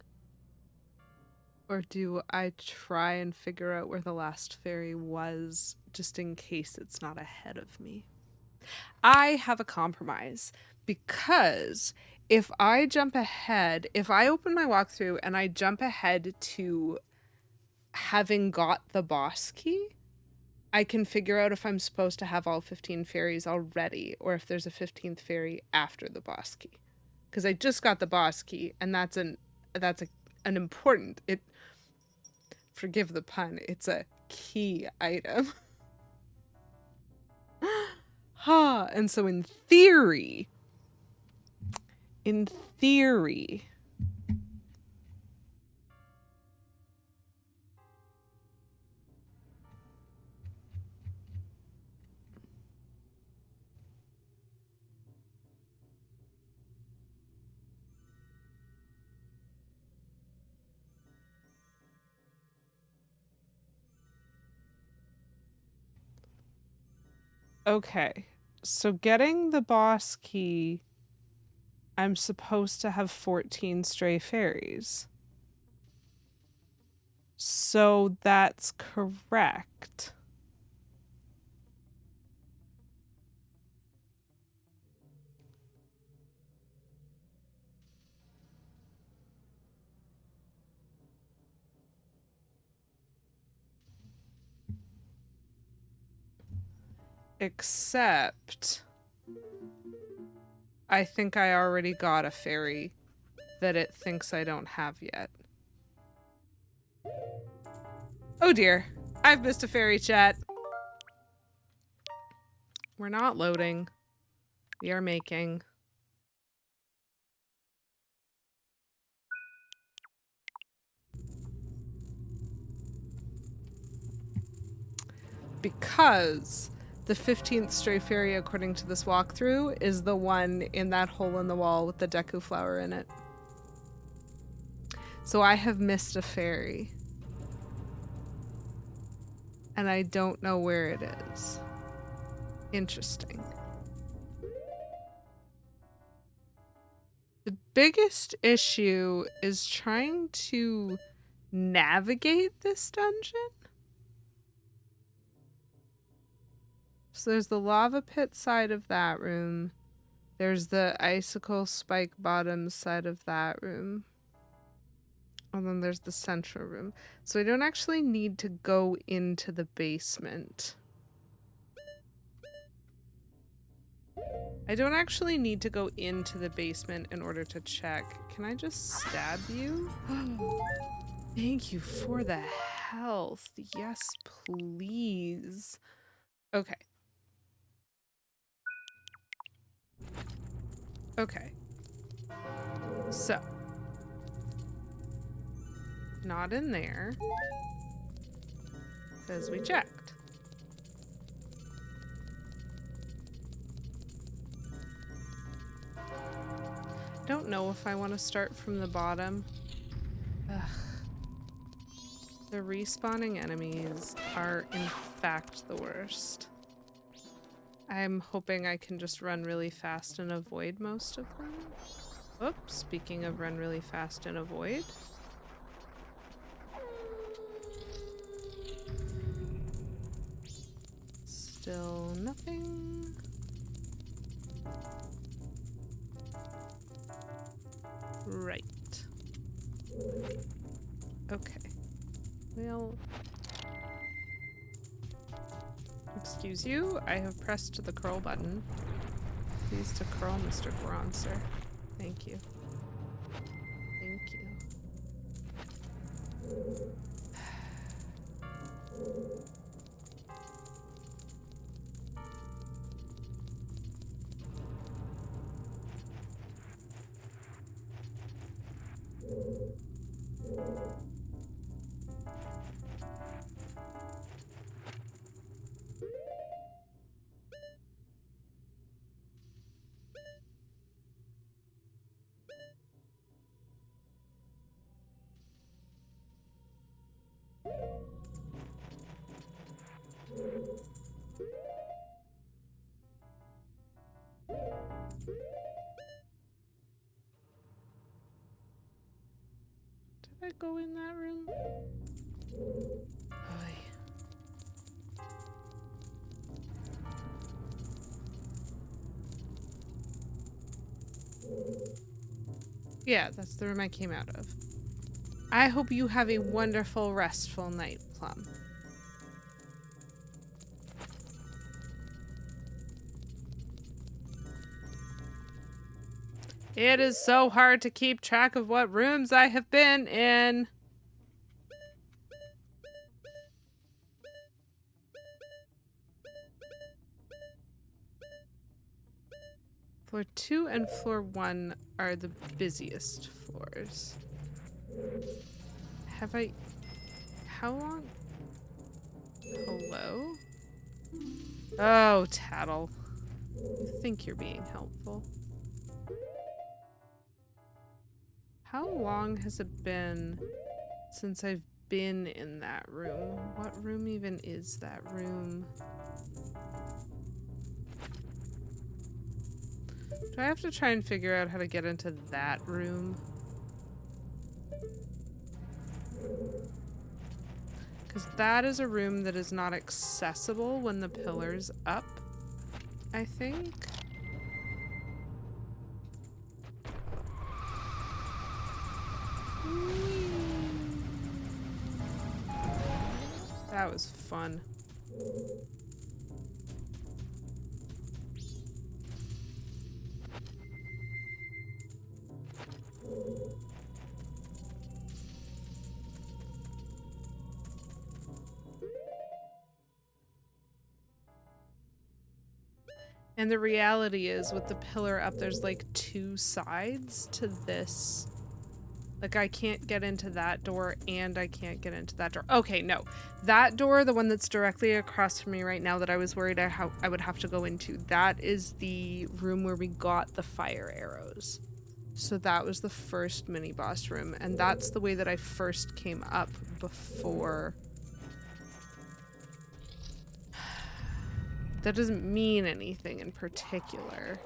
A: Or do I try and figure out where the last fairy was just in case it's not ahead of me? I have a compromise because if I jump ahead, if I open my walkthrough and I jump ahead to having got the boss key, I can figure out if I'm supposed to have all 15 fairies already or if there's a 15th fairy after the boss key. Because I just got the boss key and that's an important, forgive the pun, it's a key item. Huh. And so in theory, okay. So getting the boss key, I'm supposed to have 14 stray fairies. So that's correct. Except I think I already got a fairy that it thinks I don't have yet. Oh dear. I've missed a fairy, chat. We're not loading. We are making. Because the 15th stray fairy, according to this walkthrough, is the one in that hole in the wall with the Deku flower in it. So I have missed a fairy. And I don't know where it is. Interesting. The biggest issue is trying to navigate this dungeon. So there's the lava pit side of that room. There's the icicle spike bottom side of that room. And then there's the central room. So I don't actually need to go into the basement. I don't actually need to go into the basement in order to check. Can I just stab you? Thank you for the health. Yes, please. Okay. Okay. So. Not in there. Because we checked. Don't know if I want to start from the bottom. Ugh. The respawning enemies are in fact the worst. I'm hoping I can just run really fast and avoid most of them. Oops, speaking of run really fast and avoid. Still nothing. Right. Okay. Well... Excuse you, I have pressed the curl button. Please to curl, Mr. Bronzer. Thank you. Thank you. Did I go in that room? Oy. Yeah, that's the room I came out of. I hope you have a wonderful, restful night, Plum. It is so hard to keep track of what rooms I have been in. Floor 2 and floor 1 are the busiest floors. Have I... How long? Hello? Oh, Tattle. You think you're being helpful. How long has it been since I've been in that room? What room even is that room? Do I have to try and figure out how to get into that room? Because that is a room that is not accessible when the pillar's up, I think. That was fun. And the reality is, with the pillar up, there's like 2 sides to this. Like, I can't get into that door, and I can't get into that door. Okay, no. That door, the one that's directly across from me right now that I was worried I would have to go into, that is the room where we got the fire arrows. So that was the first mini-boss room, and that's the way that I first came up before... That doesn't mean anything in particular.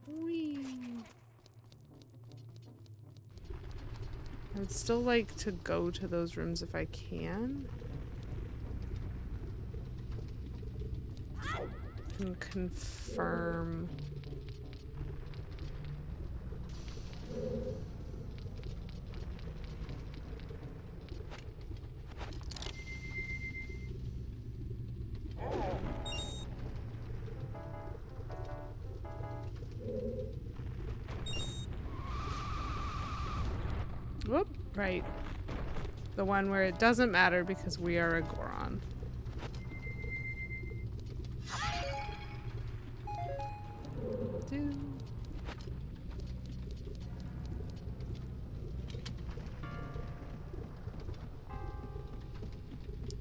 A: Whee! I would still like to go to those rooms if I can. And confirm. Whoop, right. The one where it doesn't matter because we are a Goron.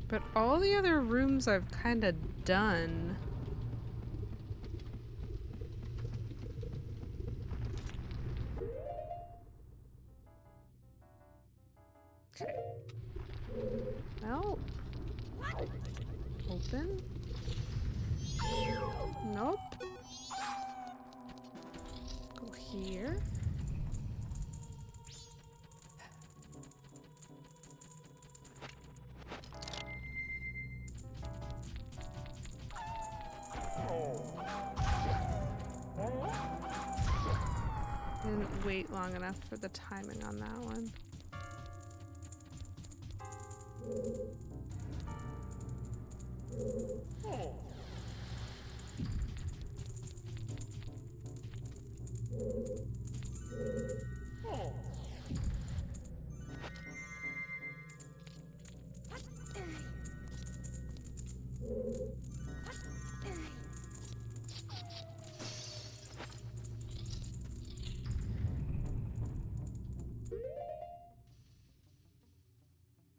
A: But all the other rooms I've kind of done. Okay. Well. Open. Nope. Go here. wait long enough for the timing on that one.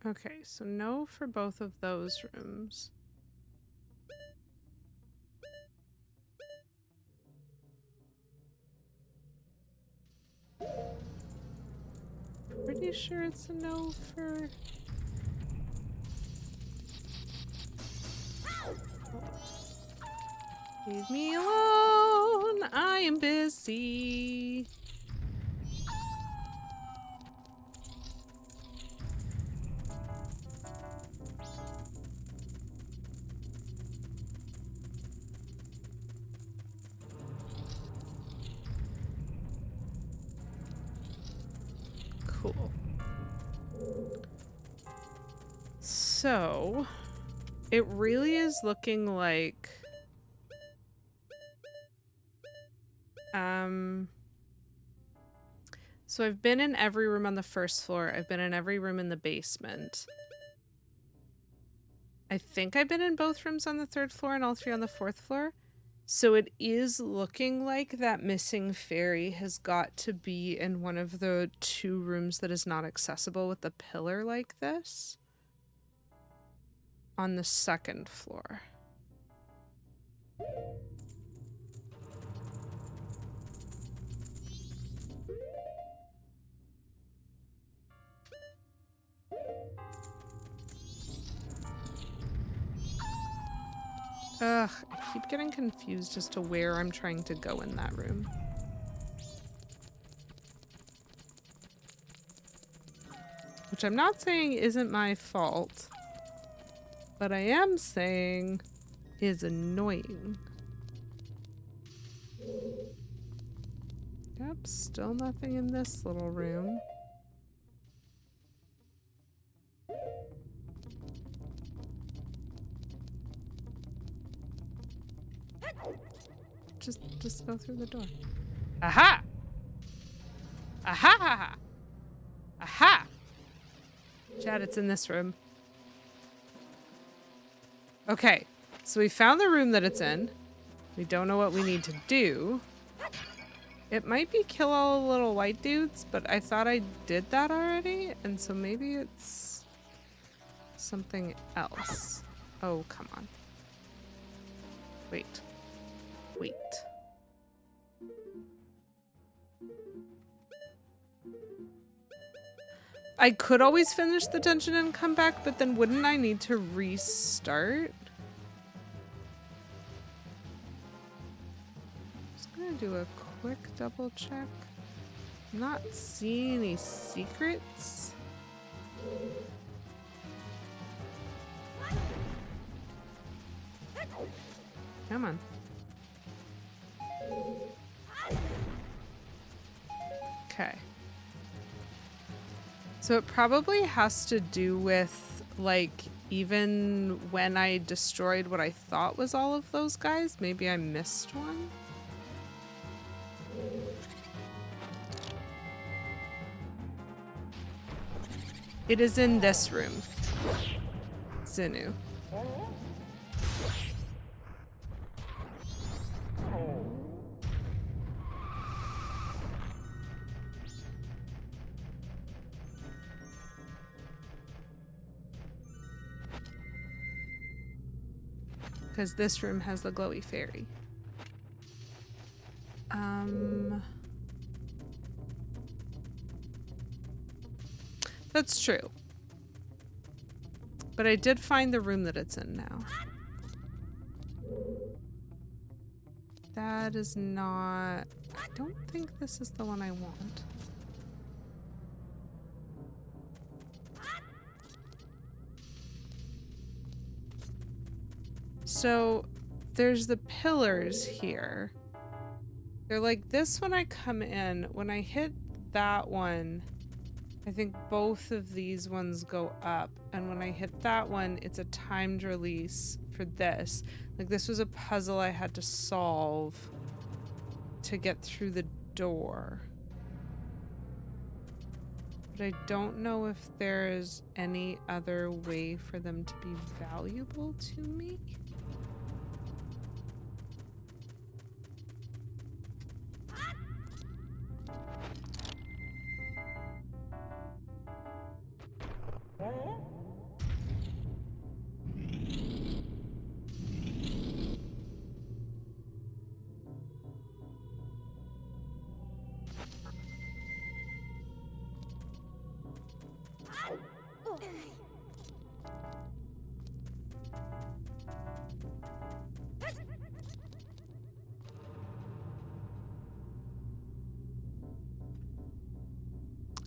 A: Okay, so no for both of those rooms. Pretty sure it's a no for... Leave me alone. I am busy. Cool. So, it really is looking like... So I've been in every room on the first floor. I've been in every room in the basement. I think I've been in both rooms on the third floor and all three on the fourth floor. So it is looking like that missing fairy has got to be in one of the two rooms that is not accessible with the pillar like this. On the second floor. Ugh, I keep getting confused as to where I'm trying to go in that room. Which I'm not saying isn't my fault, but I am saying is annoying. Yep, still nothing in this little room. Just go through the door. Aha! Aha! Aha! Chad, it's in this room. Okay, so we found the room that it's in. We don't know what we need to do. It might be kill all the little white dudes, but I thought I did that already, and so maybe it's something else. Oh, come on. Wait. Wait. I could always finish the dungeon and come back, but then wouldn't I need to restart? Just gonna do a quick double check. I'm not seeing any secrets. Come on. Okay. So it probably has to do with, like, even when I destroyed what I thought was all of those guys, maybe I missed one? It is in this room. Zinu. Because this room has the glowy fairy. That's true. But I did find the room that it's in now. That is not... I don't think this is the one I want. So, there's the pillars here. They're like this when I come in. When I hit that one, I think both of these ones go up. And when I hit that one, it's a timed release for this. Like this was a puzzle I had to solve to get through the door. But I don't know if there is any other way for them to be valuable to me.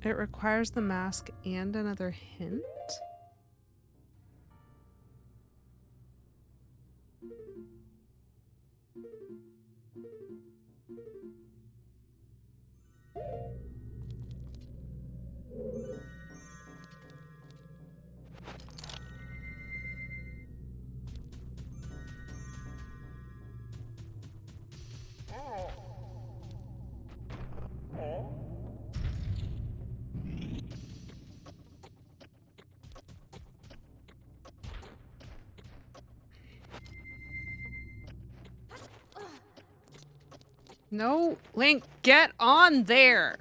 A: It requires the mask and another hint. No, Link, get on there.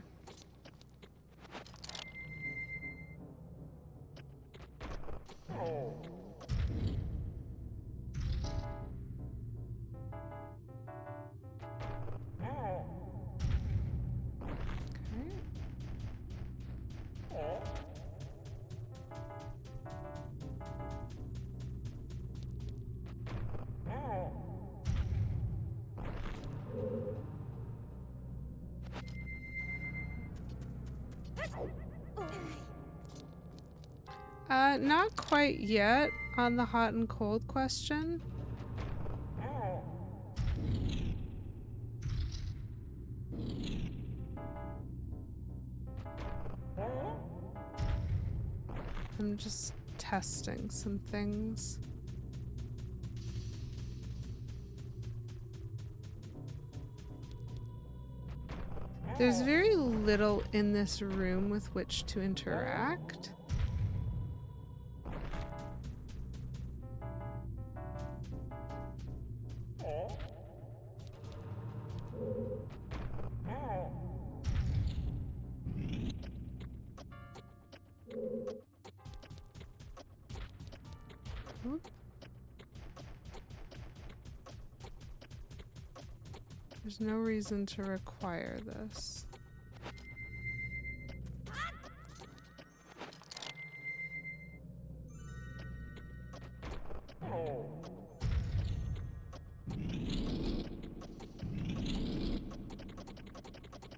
A: Not quite yet on the hot and cold question. I'm just testing some things. There's very little in this room with which to interact. Oop. There's no reason to require this.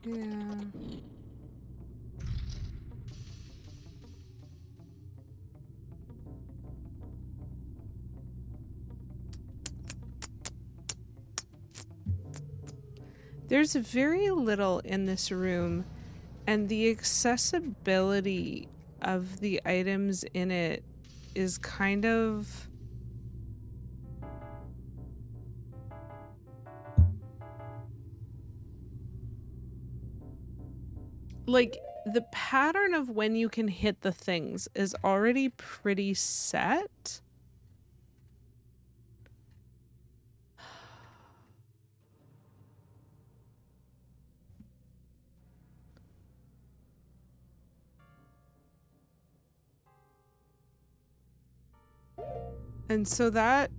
A: Yeah. There's very little in this room, and the accessibility of the items in it is kind of like the pattern of when you can hit the things is already pretty set. And so that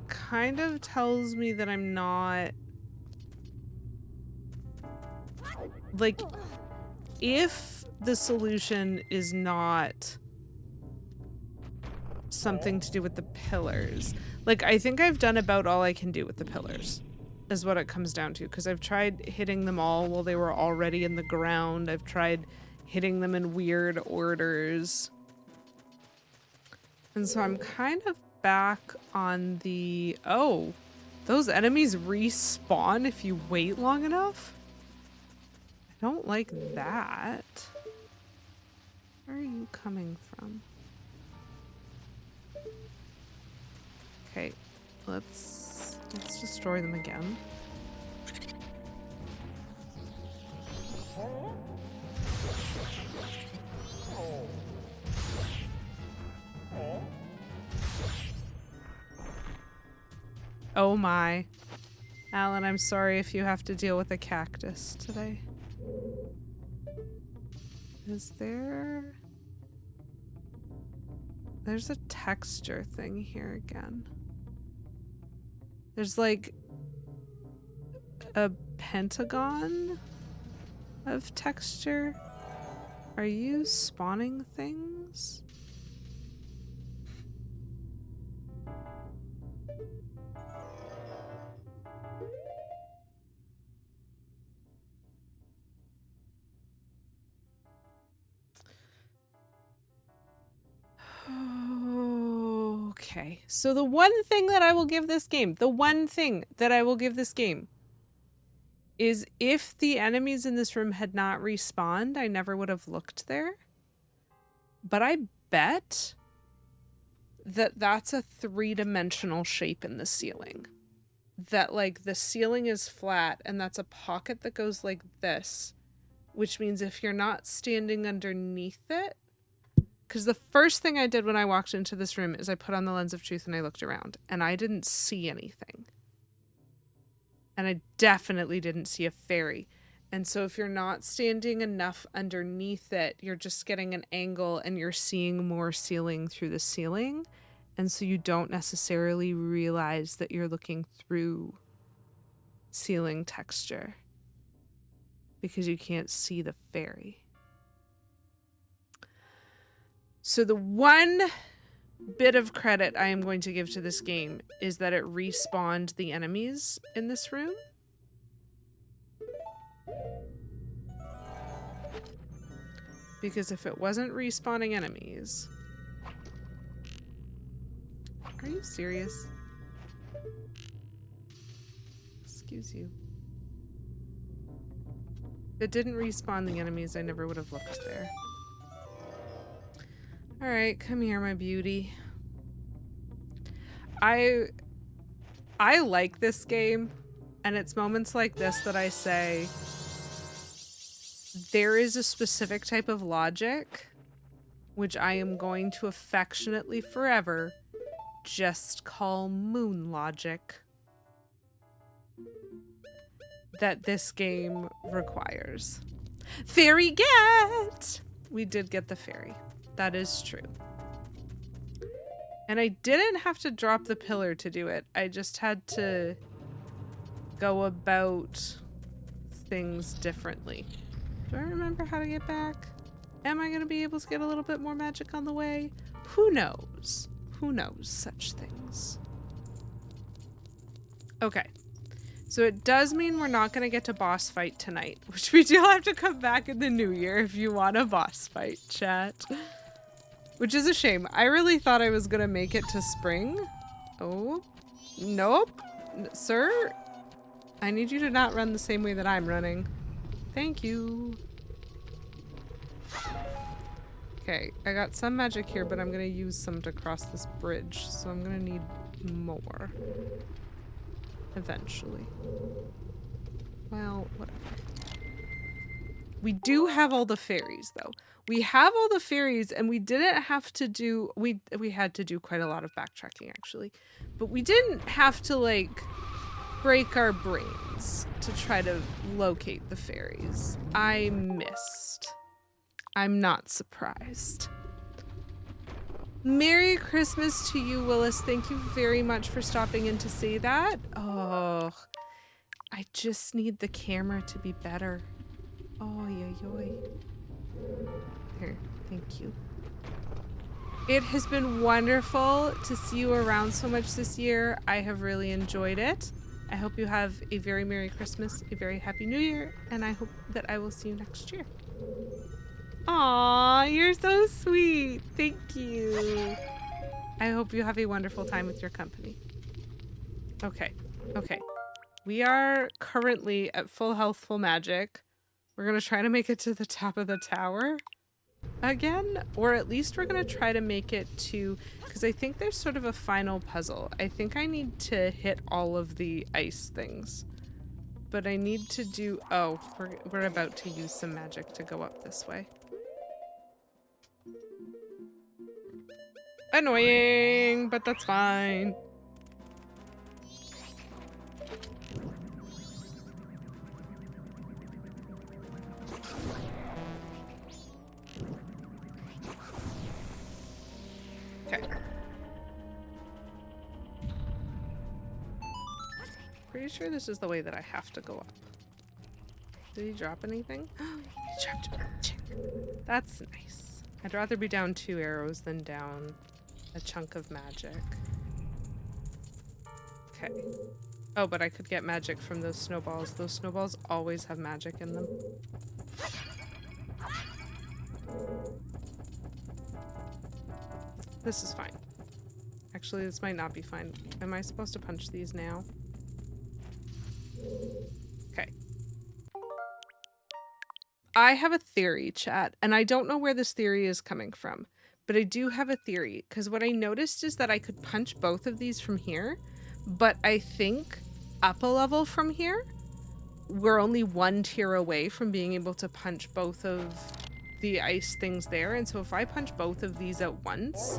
A: kind of tells me that I'm not like, if the solution is not something to do with the pillars, like I think I've done about all I can do with the pillars is what it comes down to, because I've tried hitting them all while they were already in the ground. I've tried hitting them in weird orders. And so I'm kind of back on the, oh, Those enemies respawn if you wait long enough? I don't like that. Where are you coming from? Okay, let's destroy them again. Oh my. Alan, I'm sorry if you have to deal with a cactus today. Is there... There's a texture thing here again. There's like a pentagon of texture. Are you spawning things? Okay, so the one thing that I will give this game, is if the enemies in this room had not respawned, I never would have looked there. But I bet that that's a three-dimensional shape in the ceiling. That, like, the ceiling is flat, and that's a pocket that goes like this, which means if you're not standing underneath it, because the first thing I did when I walked into this room is I put on the lens of truth and I looked around, and I didn't see anything. And I definitely didn't see a fairy. And so if you're not standing enough underneath it, you're just getting an angle and you're seeing more ceiling through the ceiling. And so you don't necessarily realize that you're looking through ceiling texture because you can't see the fairy. So the one bit of credit I am going to give to this game is that it respawned the enemies in this room. Because if it wasn't respawning enemies... Are you serious? Excuse you. If it didn't respawn the enemies, I never would have looked there. Alright, come here, my beauty. I like this game, and it's moments like this that I say, there is a specific type of logic, which I am going to affectionately forever just call moon logic, that this game requires. Fairy get! We did get the fairy. That is true. And I didn't have to drop the pillar to do it. I just had to go about things differently. Do I remember how to get back? Am I going to be able to get a little bit more magic on the way? Who knows? Who knows such things? Okay. So it does mean we're not going to get to boss fight tonight, which we do have to come back in the new year if you want a boss fight, chat. Which is a shame. I really thought I was going to make it to spring. Oh, nope. Sir, I need you to not run the same way that I'm running. Thank you. Okay, I got some magic here, but I'm going to use some to cross this bridge, so I'm going to need more. Eventually. Well, whatever. We do have all the fairies, though. We have all the fairies, and we didn't have to do... We had to do quite a lot of backtracking, actually. But we didn't have to, like, break our brains to try to locate the fairies. I missed. I'm not surprised. Merry Christmas to you, Willis. Thank you very much for stopping in to say that. Oh, I just need the camera to be better. Oh, yoy. Here, thank you. It has been wonderful to see you around so much this year. I have really enjoyed it. I hope you have a very Merry Christmas, a very Happy New Year, and I hope that I will see you next year. Aw, you're so sweet. Thank you. I hope you have a wonderful time with your company. Okay. Okay. We are currently at full health, full magic. We're going to try to make it to the top of the tower again, or at least we're going to try to make it to, because I think there's sort of a final puzzle. I think I need to hit all of the ice things, but I need to do, oh, we're about to use some magic to go up this way. Annoying, but that's fine. Okay. Pretty sure this is the way that I have to go up. Did he drop anything? He dropped magic. That's nice. I'd rather be down 2 arrows than down a chunk of magic. Okay. Oh, but I could get magic from those snowballs. Those snowballs always have magic in them. This is fine. Actually, this might not be fine. Am I supposed to punch these now? Okay. I have a theory, chat, and I don't know where this theory is coming from, but I do have a theory, because what I noticed is that I could punch both of these from here, but I think up a level from here, we're only 1 tier away from being able to punch both of the ice things there, and so if I punch both of these at once,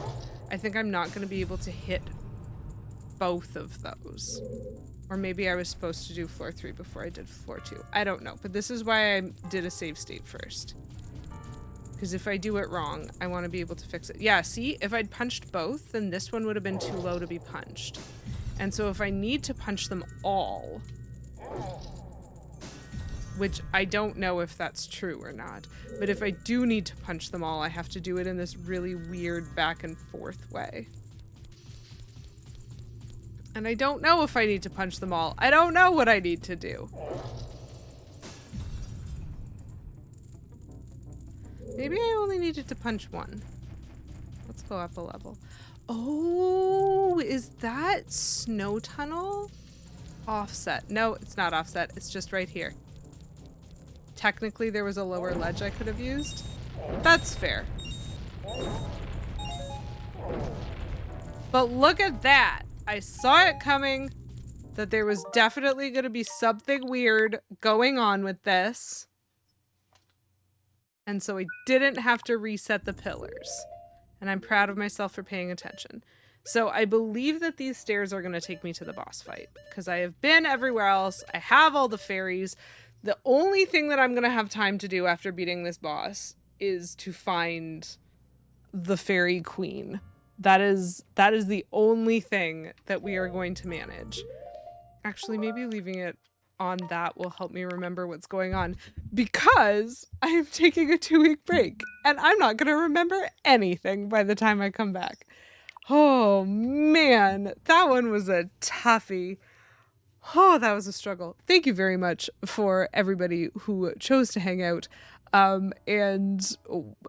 A: I think I'm not going to be able to hit both of those. Or maybe I was supposed to do floor 3 before I did floor 2. I don't know, but this is why I did a save state first. Because if I do it wrong, I want to be able to fix it. Yeah, see? If I'd punched both, then this one would have been too low to be punched. And so if I need to punch them all, which I don't know if that's true or not, but if I do need to punch them all, I have to do it in this really weird back and forth way. And I don't know if I need to punch them all. I don't know what I need to do. Maybe I only needed to punch one. Let's go up a level. Oh, is that snow tunnel? Offset. No, it's not offset. It's just right here. Technically, there was a lower ledge I could have used. That's fair. But look at that. I saw it coming, that there was definitely going to be something weird going on with this. And so I didn't have to reset the pillars. And I'm proud of myself for paying attention. So I believe that these stairs are going to take me to the boss fight, because I have been everywhere else. I have all the fairies. The only thing that I'm going to have time to do after beating this boss is to find the fairy queen. That is the only thing that we are going to manage. Actually, maybe leaving it on that will help me remember what's going on, because I am taking a 2-week break and I'm not going to remember anything by the time I come back. Oh man, that one was a toughie. Oh, that was a struggle. Thank you very much for everybody who chose to hang out and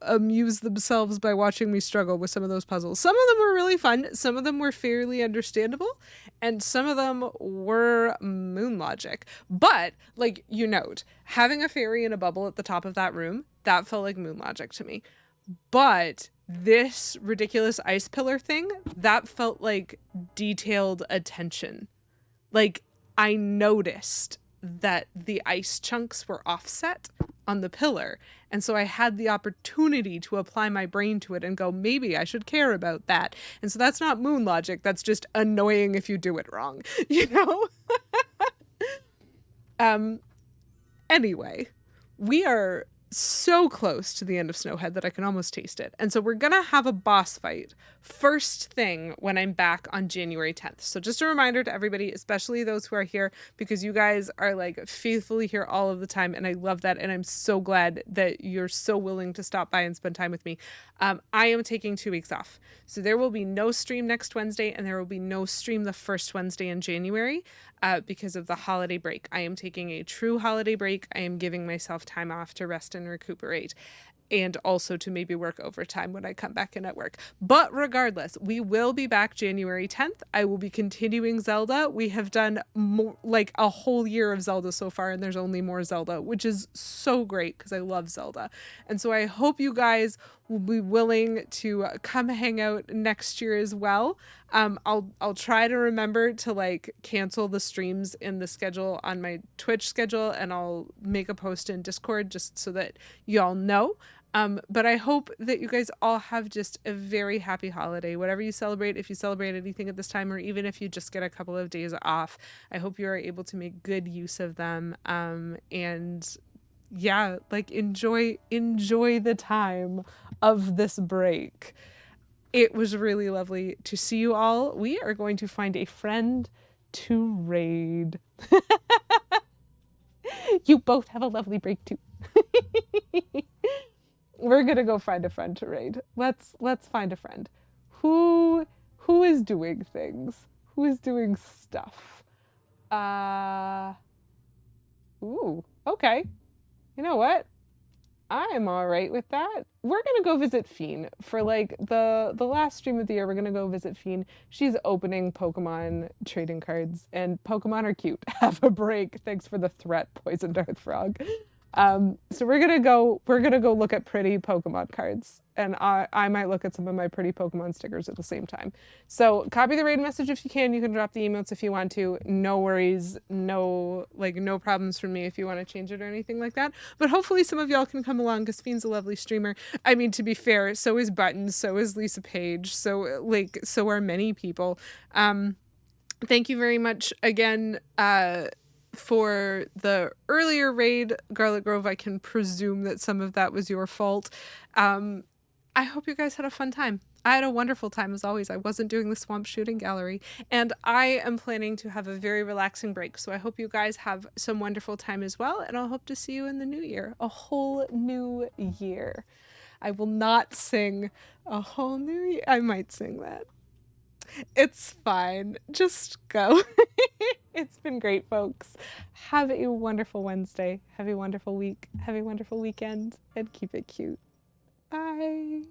A: amuse themselves by watching me struggle with some of those puzzles. Some of them were really fun. Some of them were fairly understandable. And some of them were moon logic. But, like, you note, having a fairy in a bubble at the top of that room, that felt like moon logic to me. But this ridiculous ice pillar thing, that felt like detailed attention. Like, I noticed that the ice chunks were offset on the pillar. And so I had the opportunity to apply my brain to it and go, maybe I should care about that. And so that's not moon logic. That's just annoying if you do it wrong, you know? Anyway, we are so close to the end of Snowhead that I can almost taste it. And so we're gonna have a boss fight first thing when I'm back on January 10th. So just a reminder to everybody, especially those who are here, because you guys are like faithfully here all of the time, and I love that, and I'm so glad that you're so willing to stop by and spend time with me. I am taking 2 weeks off. So there will be no stream next Wednesday, and there will be no stream the first Wednesday in January because of the holiday break. I am taking a true holiday break. I am giving myself time off to rest and recuperate. and also to maybe work overtime when I come back in at work. But regardless, we will be back January 10th. I will be continuing Zelda. We have done more, like a whole year of Zelda so far, and there's only more Zelda, which is so great because I love Zelda. And so I hope you guys will be willing to come hang out next year as well. I'll try to remember to like cancel the streams in the schedule on my Twitch schedule, and I'll make a post in Discord just so that y'all know. But I hope that you guys all have just a very happy holiday. Whatever you celebrate, if you celebrate anything at this time, or even if you just get a couple of days off, I hope you are able to make good use of them. And yeah, like enjoy the time of this break. It was really lovely to see you all. We are going to find a friend to raid. You both have a lovely break too. We're gonna go find a friend to raid. Let's find a friend. Who who is doing things? Who is doing stuff? Uh ooh, okay. You know what? I'm all right with that. We're gonna go visit Fiend for like the last stream of the year. We're gonna go visit Fiend. She's opening Pokemon trading cards, and Pokemon are cute. Have a break. Thanks for the threat, Poison Dart Frog. So we're gonna go. We're gonna go look at pretty Pokemon cards, and I might look at some of my pretty Pokemon stickers at the same time. So copy the raid message if you can. You can drop the emotes if you want to. No worries. No no problems from me if you want to change it or anything like that. But hopefully some of y'all can come along because Fiend's a lovely streamer. I mean, to be fair, so is Buttons, so is Lisa Page, so are many people. Thank you very much again for the earlier raid, Garlic Grove. I can presume that some of that was your fault. I hope you guys had a fun time. I had a wonderful time as always. I wasn't doing the swamp shooting gallery, and I am planning to have a very relaxing break. So I hope you guys have some wonderful time as well, and I'll hope to see you in the new year, a whole new year. I will not sing a whole new year. I might sing that. It's fine. Just go. It's been great, folks. Have a wonderful Wednesday. Have a wonderful week. Have a wonderful weekend. And keep it cute. Bye.